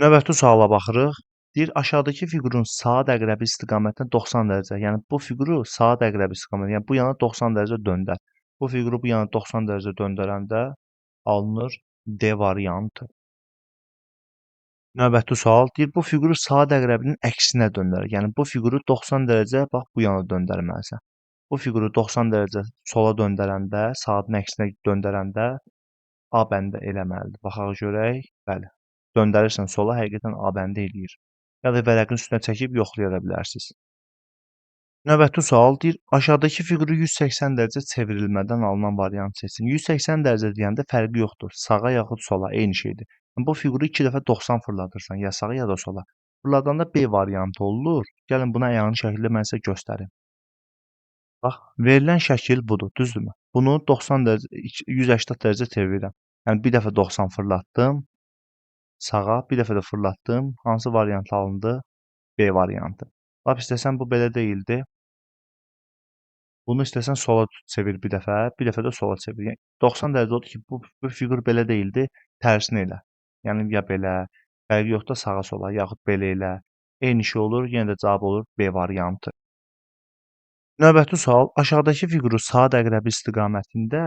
A: Növbəti suala baxırıq. Deyir, aşağıdakı fiqurun saat əqrəbi istiqamətinə 90 dərəcə. Yəni, bu fiquru saat əqrəbi istiqamətinə, yəni bu yana 90 dərəcə döndər. Bu fiquru bu yana 90 dərəcə döndərəndə alınır D variantı. Növbəti sual deyir, bu fiquru saat əqrəbinin əksinə döndərir. Yəni, bu fiquru 90 dərəcə bax, bu yana döndərməlisən. Bu fiquru 90 dərəcə sola döndərəndə, saatın əksinə döndərəndə A bəndə eləməlidir. Baxaq görək. Bəli. Döndərirsən sola, həqiqətən A bəndə eləyir. Ya da vərəqin üstünə çəkib yoxlaya da bilərsiniz. Növbəti sual deyir, aşağıdakı fiquru 180 dərəcə çevrilmədən alınan variant seçin. 180 dərəcə deyəndə fərqi yoxdur. Sağa yaxud sola eyni şeydir. Bu fiquru 2 dəfə 90 fırladırsan, ya sağa ya da sola. Fırladanda B variantı olur. Gəlin buna əyani şəkildə mən sizə göstərim. Bax, verilən şəkil budur, düzdürmü? Bunu 90 dərəcə 180 dərəcə çevirirəm. Yəni bir dəfə 90 fırlatdım sağa, bir dəfə də fırlatdım. Hansı variant alındı? B variantı. Bax, istəsən bu belə deyildi. Bunu istəsən sola çevir bir dəfə də sola çevir. Yəni 90 dərəcə odur ki, bu fiqur belə deyildi, tərsini elə. Yəni ya belə, fərqi yoxdur sağa sola, yaxud belə elə. Eyni şey olur, yenə də cavab olur B variantı. Növbəti sual, aşağıdakı fiquru saat əqrəbi istiqamətində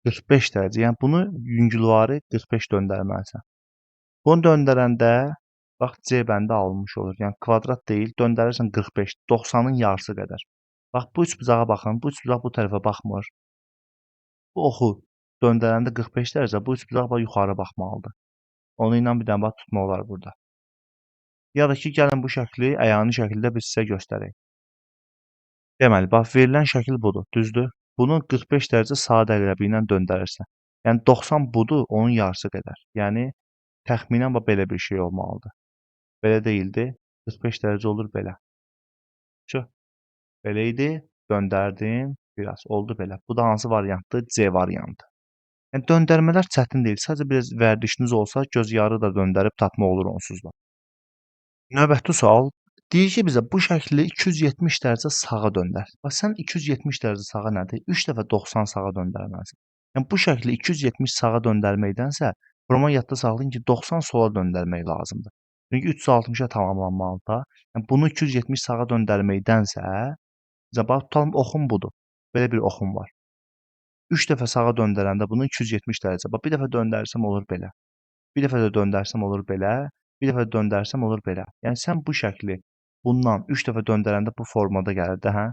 A: 45 dərəcə, yəni bunu yüngülvari 45 döndərməlisən. Bunu döndərəndə bax C bəndi alınmış olur. Yəni kvadrat deyil, döndərirsən 45, 90-ın yarısı qədər. Bax bu üçbucağa baxın, bu üçbucaq bu tərəfə baxmır. Bu oxu döndərəndə 45 dərəcə, bu üçbucaq bax yuxarı baxmalıdır. Onu ilə bir dənə bax tutmaq olar burada. Ya da ki, gəlin bu şəkli əyani şəkildə biz sizə göstərək. Deməli, bax verilən şəkil budur, düzdür? Bunu 45 dərəcə saat əqrəbi ilə döndərirsən. Yəni 90 budur, onun yarısı qədər. Yəni təxminən bax belə bir şey olmalıdır. Belə deyildi. 45 dərəcə olur belə. Şu. Belə idi. Döndərdim. Biraz oldu belə. Bu da hansı variantdır? C variantı. Yəni döndərmələr çətin deyil. Sadəcə biraz vərdişiniz olsa, göz yarı da döndərib tapmaq olur onsuz da. Növbəti sual deyir ki, bizə bu şəkli 270 dərəcə sağa döndər. Bax sən 270 dərəcə sağa nədir? 3 dəfə 90 sağa döndərməlisən. Yəni bu şəkli 270 sağa döndərməkdənsə, burama yadda saxlayın ki, 90 sola döndərmək lazımdır. Çünki 360-a tamamlanmalıdır da. Yəni bunu 270 sağa döndərməkdənsə, bizə bax tutalım oxum budur. Belə bir oxum var. 3 dəfə sağa döndərəndə bunu 270 dərəcə. Bax bir dəfə döndərsəm olur belə. Bir dəfə də döndərsəm olur belə. Bir dəfə də döndərsəm olur belə. Yəni sən bu şəkli bundan 3 dəfə döndərəndə bu formada gəlir də, hə?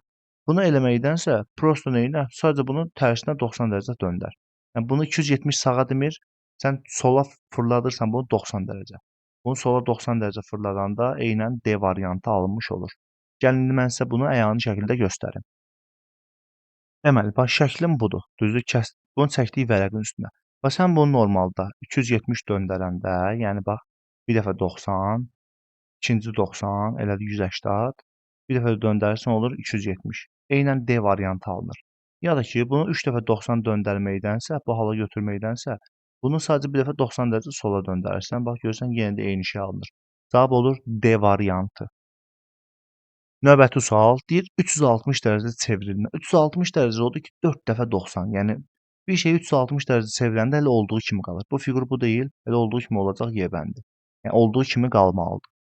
A: Bunu eləməkdənsə prosto nə edə? Sadəcə bunu tərsinə 90 dərəcə döndər. Yəni bunu 270 sağa demir, sən sola fırladırsan bunu 90 dərəcə. Bunu sola 90 dərəcə fırladanda eynən D variantı alınmış olur. Gəlin indi mən sizə bunu əyani şəkildə göstərim. Deməli, bax şəklim budur. Düzdür? Bunu çəkdik vərəqin üstünə. Bax sən bunu normalda 270 döndərəndə, yəni bax bir dəfə 90, ikinci 90, elədi 180, bir dəfə də döndərirsən olur 270. Eynən D variantı alınır. Ya da ki, bunu 3 dəfə 90 döndərməkdənsə, bu hala götürməkdənsə, bunu sadəcə bir dəfə 90 dərəcə sola döndərirsən. Bax görürsən yenə də eyni şey alınır. Cavab olur D variantı. Növbəti sual deyir 360 dərəcə çevrilmə. 360 dərəcə odur ki, 4 dəfə 90. Yəni bir şey 360 dərəcə çevirəndə elə olduğu kimi qalır. Bu fiqur bu deyil, elə olduğu kimi olacaq Y bəndi. Yəni olduğu kimi qalmalıdır.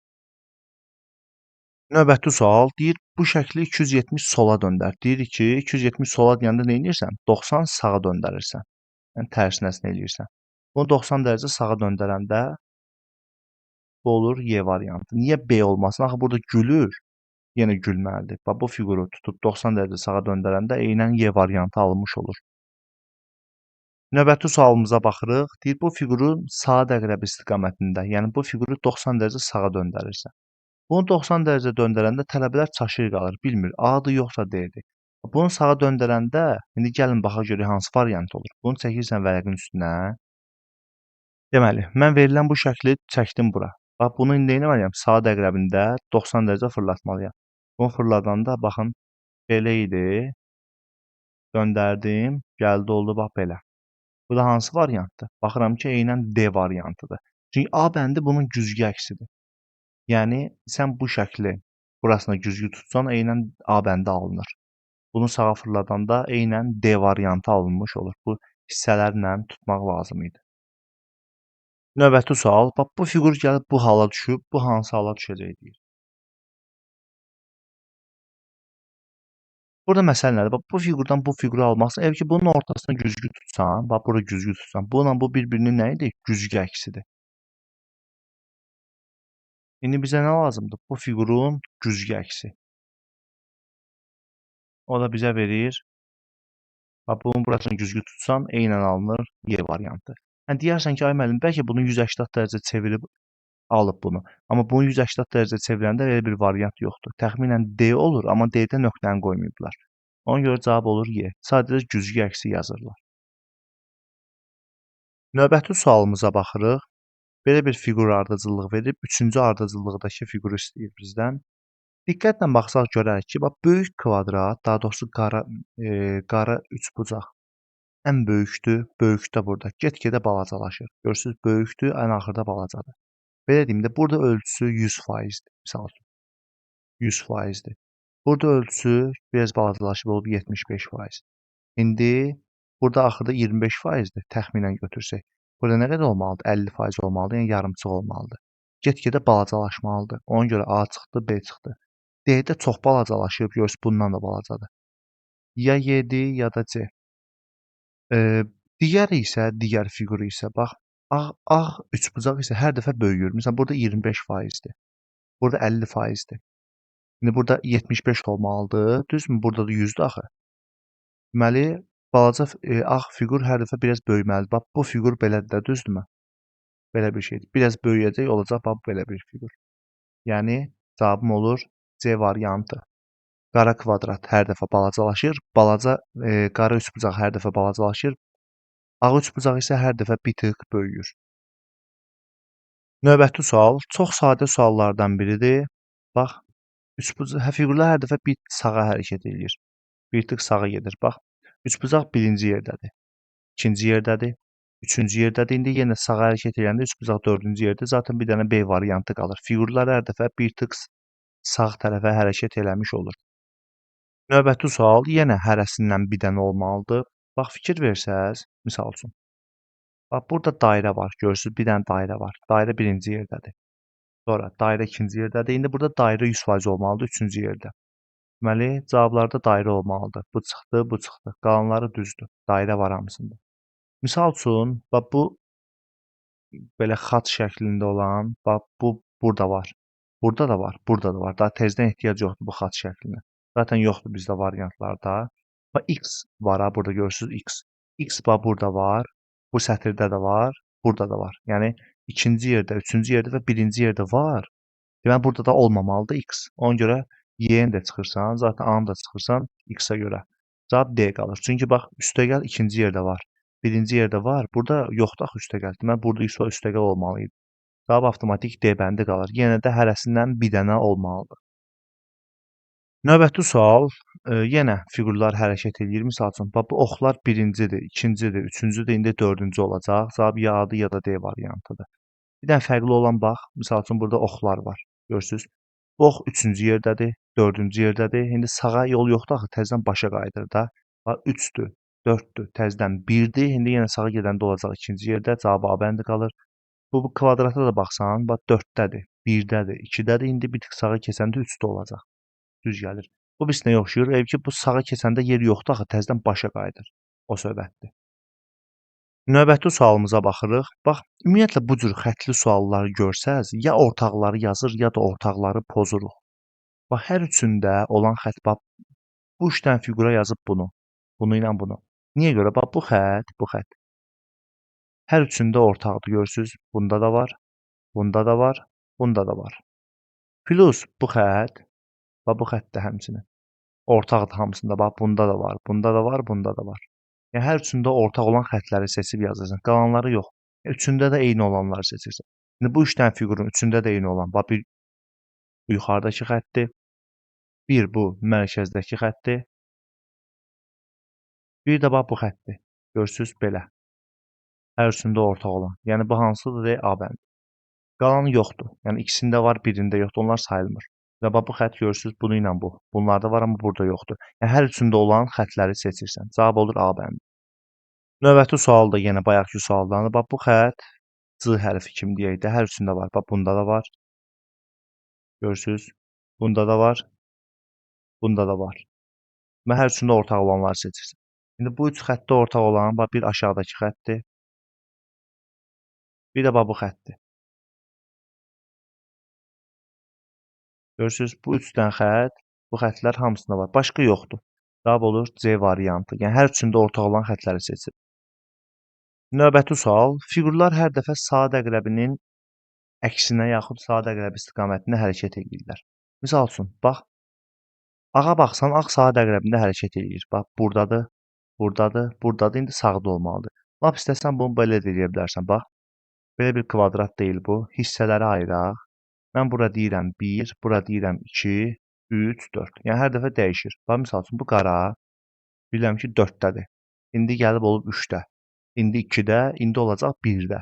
A: Növbəti sual deyir bu şəkli 270 sola döndər. Deyirik ki, 270 sola deyəndə nə edirsən? 90 sağa döndərirsən. Yəni tərsinəsini eləyirsən. Bunu 90 dərəcə sağa döndərəndə bu olur Y variantı. Niyə B olmasın? Axı burada gülür. Yenə gülməlidir. Bax bu fiquru tutub 90 dərəcə sağa döndərəndə eynən Y variantı alınmış olur. Növbəti sualımıza baxırıq. Deyir bu fiqurun saat əqrəbi istiqamətində, yəni bu fiquru 90 dərəcə sağa döndərirsən. Bunu 90 dərəcə döndərəndə tələbələr çaşır qalır, bilmir A-dır yoxsa D-dir. Bunu sağa döndərəndə indi gəlin baxaq görək hansı variant olur. Bunu çəkirsən vərəqin üstünə. Deməli, mən verilən bu şəkli çəkdim bura. Bax bunu indi nə etməliyəm? Saat əqrəbində 90 dərəcə fırlatmalıyam. Bunu fırladanda baxın belə idi. Döndərdim, gəldi oldu bax belə. Bu da hansı variantdır? Baxıram ki, eynən D variantıdır. Çünki A bəndi bunun güzgü əksidir. Yəni sən bu şəkli burasına güzgü tutsan, eynən A bəndi alınır. Bunu sağa fırladanda eynən D variantı alınmış olur. Bu hissələrlə tutmaq lazım idi. Növbəti sual, bax bu fiqur gəlib bu hala düşüb, bu hansı hala düşəcək deyir. Burada məsələ nədir? Bax bu fiqurdan bu fiquru almaqsa, əgər ki bunun ortasına güzgü tutsan, bax bura güzgü tutsan, bununla bu bir-birinin nə idi? Güzgü əksidir. İndi bizə nə lazımdır? Bu fiqurun güzgü əksi. O da bizə verir. Bax bunun burasına güzgü tutsan, eynən alınır Y variantı. Yəni deyərsən ki, ay müəllim, bəlkə bunu 180 dərəcə çevirib alıb bunu. Amma bunu 180 dərəcə çevirəndə elə bir variant yoxdur. Təxminən D olur, amma D-də nöqtəni qoymayıblar. Ona görə cavab olur Y. Sadəcə güzgü əksi yazırlar. Növbəti sualımıza baxırıq. Belə bir fiqur ardıcıllıq verib, üçüncü ardıcıllıqdakı fiquru istəyir bizdən. Diqqətlə baxsaq görərik ki, bax böyük kvadrat, daha doğrusu qara üçbucaq ən böyükdür, böyük də burada. Get-gedə balacalaşır. Görürsüz, böyükdür, ən axırda balacadır. Belə deyim də, burada ölçüsü 100%-dir. Misal üçün, 100%-dir. Burada ölçüsü biraz balacalaşıb olub 75%. İndi burada axırda 25%-dir, təxminən götürsək. Burada nə qədər olmalıdır? 50% olmalıdır, yəni yarımçıq olmalıdır. Get-gedə balacalaşmalıdır. Ona görə A çıxdı, B çıxdı. D-də çox balacalaşıb, görürsüz, bundan da balacadır. Ya Y-dir, ya da C. Digər fiquru isə bax, ağ üçbucaq isə hər dəfə böyüyür. Məsələn, burada 25%-dir. Burada 50%-dir. İndi burada 75 olmalıdır. Düzmü? Burada da 100-dür axı. Deməli, balaca ağ fiqur hər dəfə biraz böyüməlidir. Bax, bu fiqur belədir də, düzdürmü? Belə bir şeydir. Biraz böyüyəcək, olacaq bax belə bir fiqur. Yəni cavabım olur C variantı. Qara kvadrat hər dəfə balacalaşır, qara üçbucaq hər dəfə balacalaşır. Ağ üçbucaq isə hər dəfə bir tık böyüyür. Növbəti sual çox sadə suallardan biridir. Bax, fiqurlar hər dəfə bir sağa hərəkət edir. Bir tık sağa gedir. Bax, üçbucaq birinci yerdədir. İkinci yerdədir. Üçüncü yerdədir. İndi yenə sağa hərəkət edəndə üçbucaq dördüncü yerdə. Zaten bir dənə B variantı qalır. Fiqurlar hər dəfə bir tık sağ tərəfə hərəkət eləmiş olur. Növbəti sual yenə hərəsindən bir dənə olmalıdır. Bax, fikir versəz, misal üçün. Bax, burada dairə var. Görürsüz, bir dənə dairə var. Dairə birinci yerdədir. Sonra dairə ikinci yerdədir. İndi burada dairə 100% olmalıdır, üçüncü yerdə. Deməli, cavablarda dairə olmalıdır. Bu çıxdı, bu çıxdı. Qalanları düzdür. Dairə var hamısında. Misal üçün, bax bu belə xat şəklində olan, bax bu burada var. Burada da var, burada da var. Daha tezdən ehtiyac yoxdur bu xat şəklinə. Zaten yoxdur bizdə variantlarda. Bax X var ha, burada görürsüz X. X bax burada var. Bu sətirdə də var, burada da var. Yəni ikinci yerdə, üçüncü yerdə və birinci yerdə var. Deməli burada da olmamalıdır X. Ona görə Y-ni də çıxırsan, zaten A-nı da çıxırsan X-ə görə. Cavab D qalır. Çünki bax üstəgəl ikinci yerdə var. Birinci yerdə var. Burada yoxdur axı üstəgəl. Deməli burada üstəgəl olmalı idi. Cavab avtomatik D bəndi qalır. Yenə də hərəsindən bir dənə olmalıdır. Növbəti sual, yenə fiqurlar hərəkət edir. Misal üçün, bax bu oxlar birincidir, ikincidir, üçüncüdür, indi dördüncü olacaq. Cavab ya A-dır, ya da D variantıdır. Bir dənə fərqli olan bax, misal üçün burada oxlar var. Görürsüz? Bu ox üçüncü yerdədir, dördüncü yerdədir. İndi sağa yol yoxdur axı, təzədən başa qayıdır da. Bax 3-dür, 4-dür, təzədən 1-dir. İndi yenə sağa gedəndə olacaq ikinci yerdə. Cavab A bəndi qalır. Bu kvadrata da baxsan, bax 4-dədir, 1-dədir, 2-dədir. İndi bir tık sağa keçəndə 3-də olacaq. Düz gəlir. Bu birisinə oxşuyur. Ev ki, bu sağa keçəndə yer yoxdur axı, təzədən başa qayıdır. O söhbətdir. Növbəti sualımıza baxırıq. Bax, ümumiyyətlə bu cür xətli sualları görsəz, ya ortaqları yazır, ya da ortaqları pozuruq. Bax, hər üçündə olan xətt, bax, bu üç dənə fiqura yazıb bunu. Bunu ilə bunu. Niyə görə? Bax, bu xətt, bu xətt. Hər üçündə ortaqdır, görürsüz. Bunda da var, bunda da var, bunda da var. Plus bu xətt, bax, bu xətt də həmçinin. Ortaqdır hamısında. Bax, bunda da var, bunda da var, bunda da var. Yəni, hər üçündə ortaq olan xəttləri seçib yazırsan. Qalanları yox. Üçündə də eyni olanları seçirsən. İndi bu üç dənə fiqurun üçündə də eyni olan, bax, bir bu yuxarıdakı xəttdir, bir bu mərkəzdəki xəttdir, bir də bax bu xəttdir. Görürsüz, belə. Hər üçündə ortaq olan. Yəni, bu hansıdır? D, A bəndi. Qalanı yoxdur. Yəni, ikisində var, birində yoxdur. Onlar sayılmır. Və bax, bu xətt görürsüz, bunu ilə bu. Bunlarda var, amma burada yoxdur. Yəni, hər üçündə olan xəttləri seçirsən. Cavab olur A bəndi. Növbəti sual da yenə bayaqki sualdandır. Bax, bu xətt C hərfi kimi deyək də, hər üçündə var. Bax, bunda da var. Görürsüz, bunda da var. Bunda da var. Və hər üçündə ortaq olanları seçirsən. İndi bu üç xəttdə ortaq olan, bax, bir aşağıdakı xəttdir. Bir də bax, bu xəttdir. Görürsüz, bu üç dənə xətt, bu xəttlər hamısında var. Başqa yoxdur. Cavab olur C variantı. Yəni, hər üçündə ortaq olan xəttləri seçir. Növbəti sual. Fiqurlar hər dəfə saat əqrəbinin əksinə yaxud saat əqrəb istiqamətində hərəkət edirlər. Misal üçün, bax, ağa baxsan, ağ saat əqrəbində hərəkət eləyir. Bax, burdadır, burdadır, burdadır, indi sağda olmalıdır. Lap istəsən bunu belə də edə bilərsən. Bax, belə bir kvadrat deyil bu. Hissələrə ayıraq. Mən bura deyirəm 1, bura deyirəm 2, 3, 4. Yəni hər dəfə dəyişir. Bax, misal üçün bu qara, bilirəm ki 4-dədir. İndi gəlib olub 3-də. İndi 2-də, indi olacaq 1-də.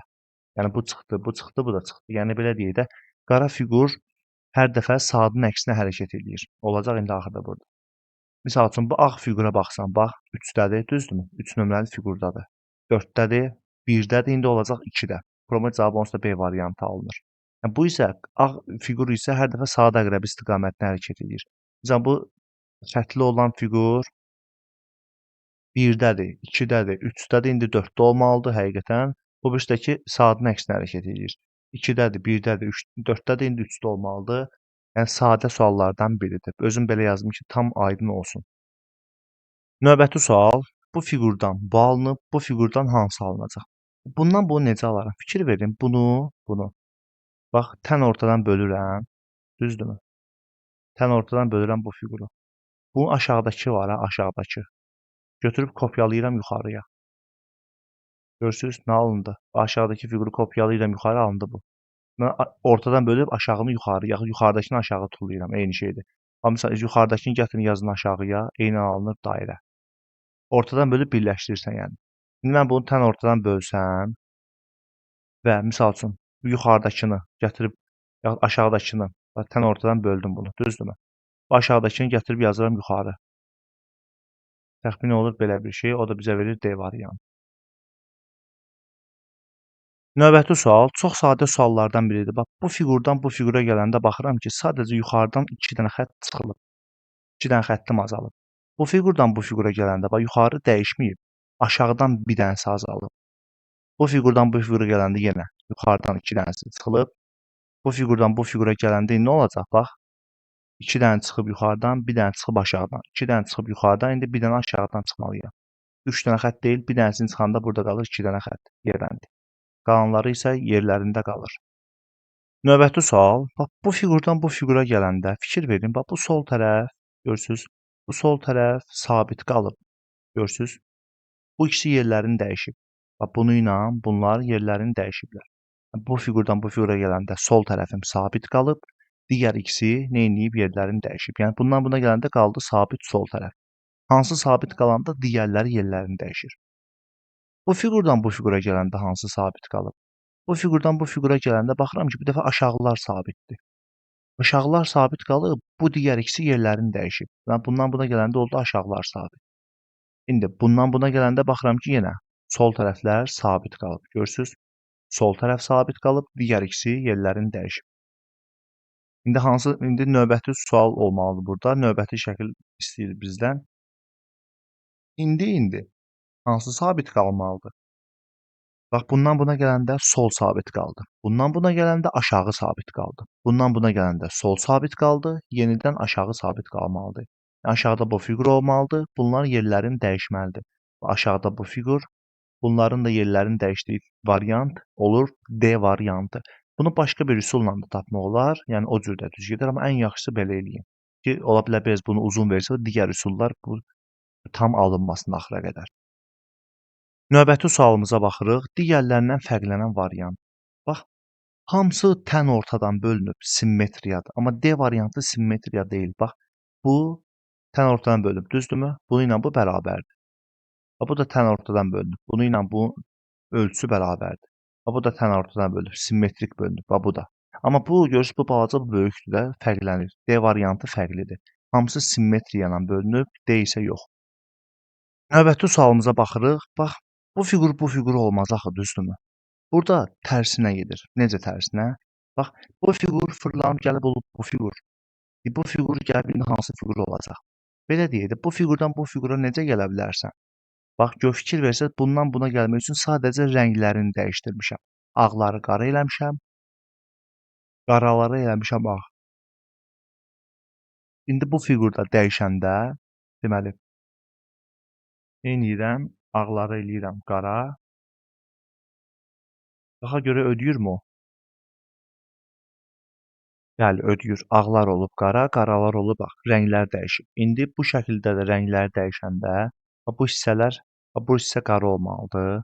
A: Yəni bu çıxdı, bu çıxdı, bu da çıxdı. Yəni belə deyək də, qara fiqur hər dəfə saatın əksinə hərəkət eləyir. Olacaq indi axırda burada. Misal üçün bu ağ fiqura baxsan, bax 3-dədir, düzdürmü? 3 nömrəli fiqurdadır. 4-dədir, 1-dədir, indi olacaq 2-də. Problema cavabı onsuz da B variantı alınır. Yəni bu isə ağ fiqur isə hər dəfə saat əqrəbi istiqamətində hərəkət edir. Məsələn bu xətli olan fiqur 1-dədir, 2-dədir, 3-dədir, indi 4-də olmalıdır həqiqətən. Bu birisi saatın əksinə hərəkət edir. 2-dədir, 1-dədir, 4-dədir, indi 3-də olmalıdır. Yəni sadə suallardan biridir. Özüm belə yazdım ki, tam aydın olsun. Növbəti sual. Bu fiqurdan bu alınıb, bu fiqurdan hansı alınacaq? Bundan bunu necə alaram? Fikir verin. Bunu. Bax, tən ortadan bölürəm. Düzdürmü? Tən ortadan bölürəm bu fiquru. Bu aşağıdakı var ha, aşağıdakı. Götürüb kopyalayıram yuxarıya. Görürsüz, nə alındı? Aşağıdakı fiquru kopyalayıram yuxarı alındı bu. Mən ortadan bölüb aşağını yuxarı, yaxud yuxarıdakını aşağı tullayıram. Eyni şeydir. Amma məsələn, yuxarıdakını gətirin yazın aşağıya, eyni alınır dairə. Ortadan bölüb birləşdirirsən yəni. İndi mən bunu tən ortadan bölsəm və misal üçün bu yuxarıdakını gətirib yaxud aşağıdakını tən ortadan böldüm bunu, düzdürmü? Bu aşağıdakını gətirib yazıram yuxarı. Təxmini olur belə bir şey. O da bizə verir D variantı. Növbəti sual çox sadə suallardan biridir. Bax, bu fiqurdan bu fiqura gələndə baxıram ki, sadəcə yuxarıdan 2 dənə xətt çıxılıb. 2 dənə xəttim azalıb. Bu fiqurdan bu fiqura gələndə bax, yuxarı dəyişməyib. Aşağıdan bir dənəsi azalıb. Bu fiqurdan bu fiqura gələndə yenə yuxarıdan 2 dənəsi çıxılıb. Bu fiqurdan bu fiqura gələndə nə olacaq? Bax, 2 dənə çıxıb yuxarıdan, bir dənə çıxıb aşağıdan. 2 dənə çıxıb yuxarıdan, indi bir dənə aşağıdan çıxmalıyam. 3 dənə xətt deyil, bir dənəsini çıxanda burada qalır 2 dənə xətt yerləndi. Qalanları isə yerlərində qalır. Növbəti sual, bax bu fiqurdan bu fiqura gələndə fikir verin, bax bu sol tərəf, görürsüz? Bu sol tərəf sabit qalıb, görürsüz? Bu ikisi yerlərini dəyişib. Bax bunu ilə bunlar yerlərini dəyişiblər. Bu fiqurdan bu fiqura gələndə sol tərəfim sabit qalıb, digər ikisi nə edib yerlərini dəyişib. Yəni bundan buna gələndə qaldı sabit sol tərəf. Hansı sabit qalanda digərləri yerlərini dəyişir. Bu fiqurdan bu fiqura gələndə hansı sabit qalıb? Bu fiqurdan bu fiqura gələndə baxıram ki, bu dəfə aşağılar sabitdir. Aşağılar sabit qalıb, bu digər ikisi yerlərini dəyişib. Və bundan buna gələndə oldu aşağılar sabit. İndi bundan buna gələndə baxıram ki, yenə sol tərəflər sabit qalıb. Görürsüz? Sol tərəf sabit qalıb, digər ikisi yerlərini dəyişib. İndi növbəti sual olmalıdır burada. Növbəti şəkil istəyir bizdən. İndi hansı sabit qalmalıdır? Bax, bundan buna gələndə sol sabit qaldı. Bundan buna gələndə aşağı sabit qaldı. Bundan buna gələndə sol sabit qaldı, yenidən aşağı sabit qalmalıdır. Aşağıda bu fiqur olmalıdır, bunlar yerlərini dəyişməlidir. Aşağıda bu fiqur, bunların da yerlərini dəyişdiyi variant olur D variantı. Bunu başqa bir üsulla da tapmaq olar, yəni o cür də düz gedər, amma ən yaxşısı belə eləyin. Ki, ola bilər biz bunu uzun versə, digər üsullar bu tam alınmasın axıra qədər. Növbəti sualımıza baxırıq. Digərlərindən fərqlənən variant. Bax, hamısı tən ortadan bölünüb, simmetriyadır. Amma D variantı simmetriya deyil. Bax, bu tən ortadan bölünüb, düzdürmü? Bunu ilə bu bərabərdir. Bu da tən ortadan bölünüb. Bunu ilə bu ölçüsü bərabərdir. Bu da tən ortadan bölünüb, simmetrik bölünüb. Bu da. Amma bu, görürsünüz, bu balaca, bu böyükdür də, fərqlənir. D variantı fərqlidir. Hamısı simmetriya ilə bölünüb, D isə yox. Növbəti sualımıza baxırıq. Bax, bu fiqur olmaz axı, düzdürmü? Burada tərsinə gedir. Necə tərsinə? Bax, bu fiqur fırlanıb gəlib olub bu fiqur. Bu fiqur gəlib indi hansı fiqur olacaq? Belə deyək də, bu fiqurdan bu fiqura necə gələ bilərsən? Bax, gör fikir versəz, bundan buna gəlmək üçün sadəcə rənglərini dəyişdirmişəm. Ağları qara eləmişəm, qaraları eləmişəm ağ. İndi bu fiqurda dəyişəndə, deməli, eləyirəm, ağları eləyirəm qara. Baxa görə ödəyirmi o? Bəli, ödəyir. Ağlar olub qara, qaralar olub ağ. Rənglər dəyişib. İndi bu şəkildə də rənglər dəyişəndə bu hissələr, bu hissə qara olmalıdır.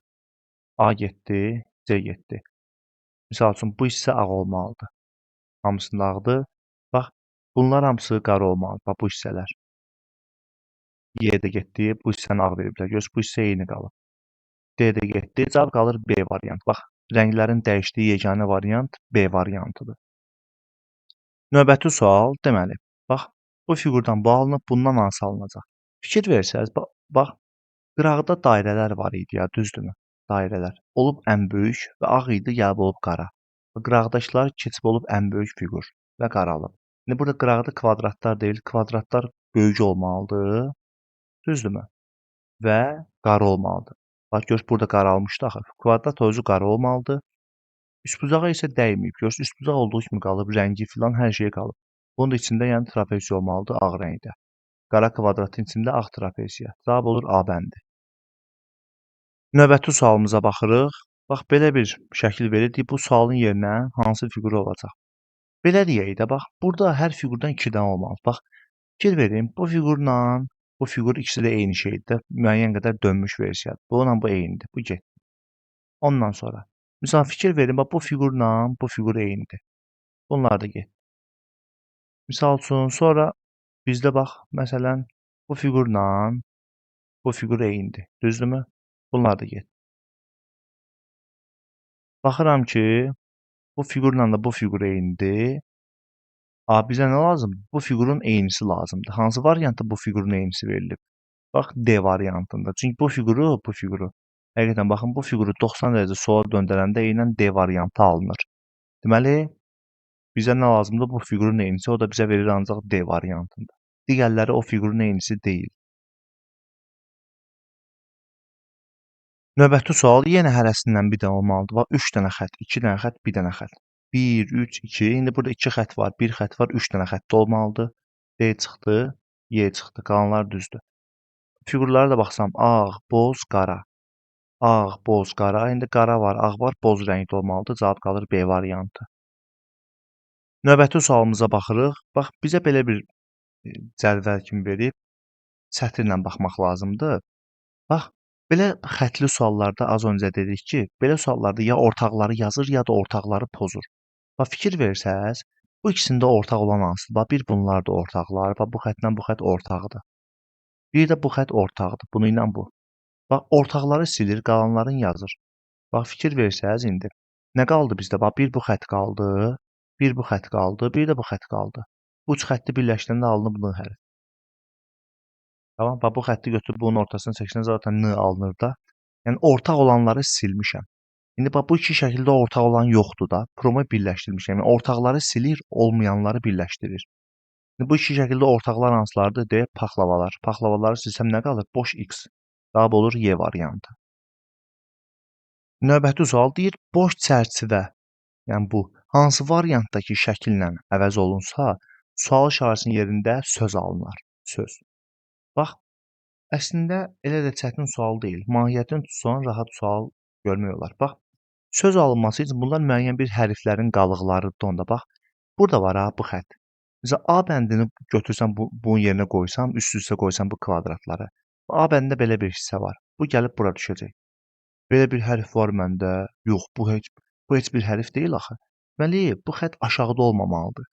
A: A getdi, C getdi. Misal üçün bu hissə ağ olmalıdır. Hamısında ağdır. Bax, bunlar hamısı qara olmalıdır. Bax bu hissələr. Y də getdi, bu hissəni ağ veriblər. Görürsüz, bu hissə eyni qalıb. D də getdi, cavab qalır B variantı. Bax, rənglərin dəyişdiyi yeganə variant B variantıdır. Növbəti sual, deməli, bax, bu fiqurdan bu alınıb, bundan hansı alınacaq? Fikir versəz, bax, qıraqda dairələr var idi ya, düzdürmü? Dairələr. Olub ən böyük və ağ idi, gəlib olub qara. Qıraqdakılar keçib olub ən böyük fiqur və qaralıb. İndi burada qıraqda kvadratlar deyil, kvadratlar böyük olmalıdır, düzdürmü? Və qara olmalıdır. Bax, gör, burada qaralmışdı axı. Kvadrat özü qara olmalıdır. Üstbucağa isə dəyməyib. Görürsüz, üstbucaq olduğu kimi qalıb, rəngi filan hər şey qalıb. Bunun da içində yəni trapesiya olmalıdır ağ rəngdə. Qara kvadratın içində ağ trapesiya. Cavab olur A bəndi. Növbəti sualımıza baxırıq. Bax, belə bir şəkil verildi. Bu sualın yerinə hansı fiqur olacaq? Belə deyək də, bax, burada hər fiqurdan 2 dənə olmalı. Bax, fikir verin, bu fiqurla bu fiqur ikisi də eyni şeydir. Müəyyən qədər dönmüş versiyadır. Bununla bu eynidir. Bu getdi. Ondan sonra. Misal fikir verin, bax, bu fiqurla bu fiqur eynidir. Bunlar da getdi. Misal üçün, sonra bizdə bax, məsələn, bu fiqurla bu fiqur eynidir. Düzdürmü? Bunlar da getdi. Baxıram ki, bu fiqurla da bu fiqur eynidir. Bizə nə lazımdır? Bu fiqurun eynisi lazımdır. Hansı variantda bu fiqurun eynisi verilib? Bax, D variantında. Çünki bu fiquru, həqiqətən baxın, bu fiquru 90 dərəcə sola döndərəndə eynən D variantı alınır. Deməli, bizə nə lazımdır? Bu fiqurun eynisi, o da bizə verir ancaq D variantında. Digərləri o fiqurun eynisi deyil. Növbəti sual yenə hərəsindən bir dənə olmalıdır. Bax, 3 dənə xətt, 2 dənə xətt, 1 dənə xətt. 1, 3, 2. İndi burada 2 xətt var, 1 xətt var, 3 dənə xətt olmalıdır. D çıxdı, Y çıxdı. Qalanlar düzdür. Fiqurlara da baxsam, ağ, boz, qara. Ağ, boz, qara. İndi qara var, ağ var, boz rəngdə olmalıdır. Cavab qalır B variantı. Növbəti sualımıza baxırıq. Bax, bizə belə bir cədvəl kimi verib, sətirlə baxmaq lazımdır. Bax, belə xətli suallarda az öncə dedik ki, belə suallarda ya ortaqları yazır, ya da ortaqları pozur. Bax, fikir versəz, bu ikisində ortaq olan hansıdır? Bax, bir bunlar da ortaqlar. Bax, bu xəttlə bu xətt ortaqdır. Bir də bu xətt ortaqdır. Bunu ilə bu. Bax, ortaqları silir, qalanlarını yazır. Bax, fikir versəz indi. Nə qaldı bizdə? Bax, bir bu xətt qaldı, bir bu xətt qaldı, bir də bu xətt qaldı. Bu üç xətti birləşdirəndə alınıb N hərfi. Tamam, bax, bu xətti götürüb bunun ortasına çəksəndə zaten N alınır da. Yəni, ortaq olanları silmişəm. İndi bax, bu iki şəkildə ortaq olan yoxdur da. Promo birləşdirmişəm. Yəni, ortaqları silir, olmayanları birləşdirir. İndi bu iki şəkildə ortaqlar hansılardır? D, paxlavalar. Paxlavaları silsəm nə qalır? Boş X. Cavab olur Y variantı. Növbəti sual deyir, boş çərçivə, yəni bu, hansı variantdakı şəkillə əvəz olunsa, sual işarəsinin yerində söz alınır. Söz. Bax, əslində elə də çətin sual deyil. Mahiyyətini tutsan, rahat sual görmək olar. Bax, söz alınması üçün bunlar müəyyən bir hərflərin qalıqlarıdır onda. Bax, burada var ha, bu xətt. Məsələn, A bəndini götürsəm, bunun yerinə qoysam, üst-üstə qoysam bu kvadratları. A bəndində belə bir hissə var. Bu gəlib bura düşəcək. Belə bir hərf var məndə. Yox, bu heç bir hərf deyil axı. Deməli, bu xətt aşağıda olmamalıdır.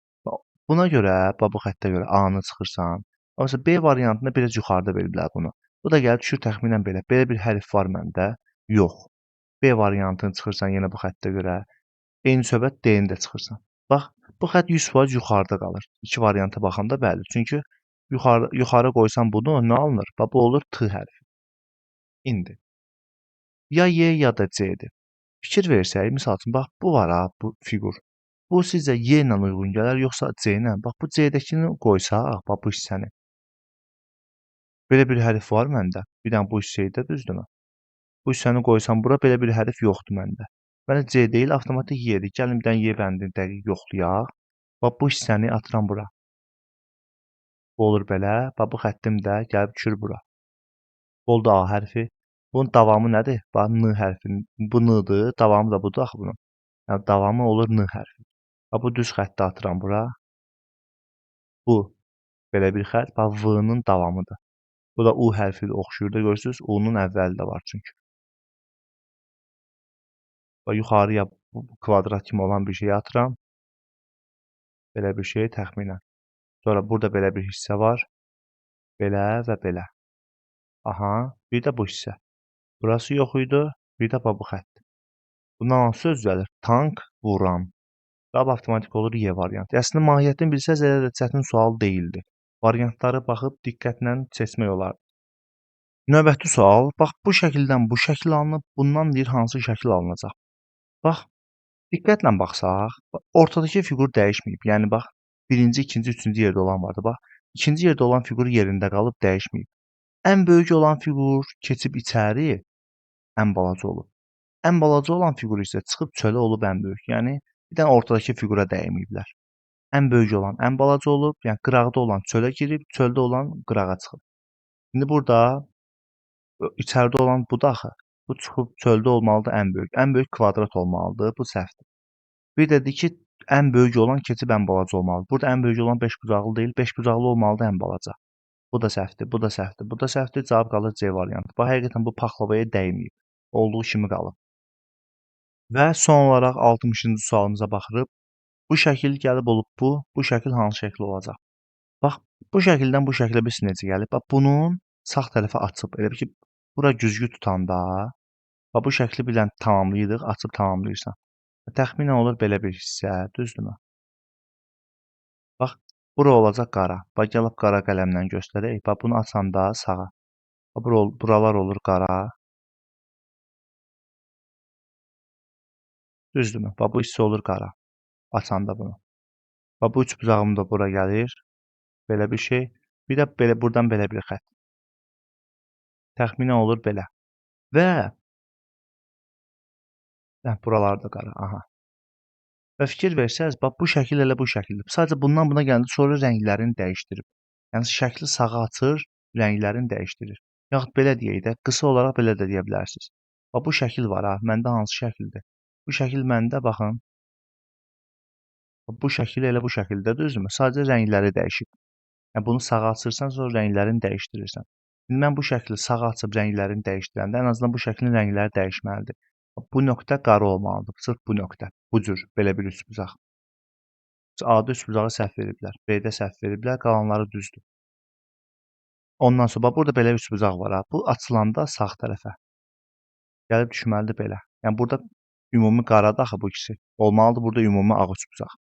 A: Buna görə, bu xəttə görə A-nı çıxırsan. Məsələn, B variantında biraz yuxarıda veriblər bunu. Bu da gəlib düşür təxminən belə. Belə bir hərf var məndə. Yox. B variantını çıxırsan yenə bu xəttə görə. Eyni söhbət D-ni də çıxırsan. Bax, bu xətt 100% yuxarıda qalır. İki varianta baxanda bəli. Çünki yuxarı qoysam bunu nə alınır? Bax, bu olur T hərfi. İndi. Ya Y ya da C-dir. Fikir versək, misal üçün, bax, bu var ha, bu fiqur. Bu sizcə Y ilə uyğun gələr, yoxsa C ilə? Bax, bu C-dəkini qoysaq, bax, bu hissəni. Belə bir hərf var məndə. Bir dənə bu hissəyə düzdürmü? Bu hissəni qoysam bura, belə bir hərf yoxdur məndə. Mənə C deyil, avtomatik Y-dir. Gəlin bir dənə Y bəndini dəqiq yoxlayaq. Bax, bu hissəni atıram bura. Bu olur belə. Bax, bu xəttim də gəlib düşür bura. Oldu A hərfi. Bunun davamı nədir? Bax, N hərfinin. Bu N-dır, davamı da budur axı bunun. Yəni, davamı olur N hərfi. Bax, bu düz xətti atıram bura. Bu belə bir xətt. Bax, V-nın davamıdır. Bu da U hərfi ilə oxşuyur da görürsüz. U-nun əvvəli də var çünki. Bax, yuxarıya bu kvadrat kimi olan bir şey atıram. Belə bir şey təxminən. Sonra burada belə bir hissə var. Belə və belə. Aha, bir də bu hissə. Burası yox idi. Bir də bax, bu xətt. Bundan hansı söz düzəlir? Tank vuran. Cavab avtomatik olur Y variantı. Əslində mahiyyətini bilsəz elə də çətin sual deyildi. Variantları baxıb diqqətlə seçmək olar. Növbəti sual, bax bu şəkildən bu şəkil alınıb, bundan deyir hansı şəkil alınacaq. Bax, diqqətlə baxsaq, ortadakı fiqur dəyişməyib. Yəni bax, birinci, ikinci, üçüncü yerdə olan vardı. Bax, ikinci yerdə olan fiqur yerində qalıb dəyişməyib. Ən böyük olan fiqur keçib içəri, ən balaca olub. Ən balaca olan fiqur isə çıxıb çölə olub ən böyük. Yəni bir dənə ortadakı fiqura dəyməyiblər. Ən böyük olan ən balaca olub, yəni qıraqda olan çölə girib, çöldə olan qırağa çıxıb. İndi burada içəridə olan bu da axı. Bu çıxıb çöldə olmalıdır ən böyük. Ən böyük kvadrat olmalıdır. Bu səhvdir. Bir də ki, ən böyük olan keçib ən balaca olmalıdır. Burada ən böyük olan 5 bucaqlı deyil, 5 bucaqlı olmalıdır ən balaca. Bu da səhvdir, bu da səhvdir, bu da səhvdir. Cavab qalır C variantı. Bax, həqiqətən bu paxlavaya dəyməyib. Olduğu kimi qalıb. Və son olaraq 60-cı sualımıza baxırıq. Bu şəkil gəlib olub bu şəkil hansı şəkil olacaq? Bax, bu şəkildən bu şəklə biz necə gəlib? Bax, bunun sağ tərəfi açıb. Elə bil ki, bura güzgü tutanda, bax, bu şəkli bir dənə tamamlayırıq, açıb tamamlayırsan. Təxminən olur belə bir hissə, düzdürmü? Bax, bura olacaq qara. Bax, gəlib qara qələmlə göstərək. Bax, bunu açanda sağa. Buralar olur qara. Düzdürmü? Bax, bu hissə olur qara. Açanda bunu. Bax, bu üç bucağım da bura gəlir. Belə bir şey. Bir də belə buradan belə bir xətt. Təxminən olur belə. Və buralar da qara. Aha. Və fikir versəz, bax, bu şəkil elə bu şəkildir. Sadəcə bundan buna gəldi, sonra rənglərini dəyişdirib. Yəni şəkli sağa açır, rənglərini dəyişdirir. Yaxud belə deyək də, qısa olaraq belə də deyə bilərsiniz. Bax, bu şəkil var ha, məndə hansı şəkildir? Bu şəkil məndə, baxın. Bu şəkil elə bu şəkildə, düzdürmü? Sadəcə rəngləri dəyişib. Yəni bunu sağa açırsan, sonra rənglərini dəyişdirirsən. İndi mən bu şəkli sağa açıb rənglərini dəyişdirəndə, ən azından bu şəklin rəngləri dəyişməlidir. Bu nöqtə qara olmalıdır. Sırf bu nöqtə. Bu cür, belə bir üçbucaq. A-da üçbucağı səhv veriblər. B-də səhv veriblər. Qalanları düzdür. Ondan sonra, bax, burada belə üçbucaq var ha. Bu açılanda sağ tərəfə. Gəlib düşməlidir belə. Yəni burada ümumi qaradır axı bu ikisi. Olmalıdır burada ümumi ağ üçbucaq.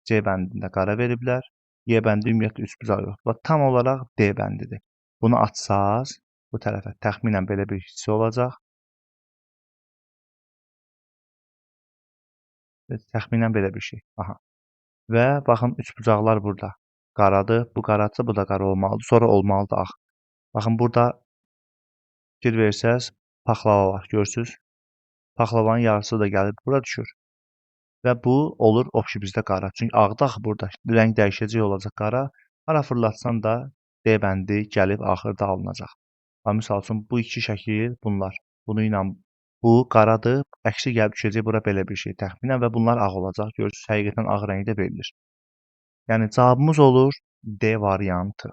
A: C bəndində qara veriblər. Y bəndi ümumiyyətlə üçbucaq yoxdur. Bax, tam olaraq D bəndidir. Bunu açsaz, bu tərəfə təxminən belə bir hissə olacaq. Təxminən belə bir şey. Aha. Və baxın, üçbucaqlar burada. Qaradır. Bu qaradırsa, bu da qara olmalıdır. Sonra olmalıdır ağ. Baxın, burada fikir versəz, paxlava var. Görürsünüz? Paxlavanın yarısı da gəlib bura düşür. Və bu olur obşi bizdə qara. Çünki ağda axı burada rəng dəyişəcək olacaq qara. Hara fırlatsan da D bəndi gəlib axırda alınacaq. Misal üçün bu iki şəkil bunlar. Bunu ilə bu qaradır. Əksi gəlib düşəcək bura belə bir şey təxminən və bunlar ağ olacaq. Görürsünüz, həqiqətən ağ rəngdə verilir. Yəni cavabımız olur D variantı.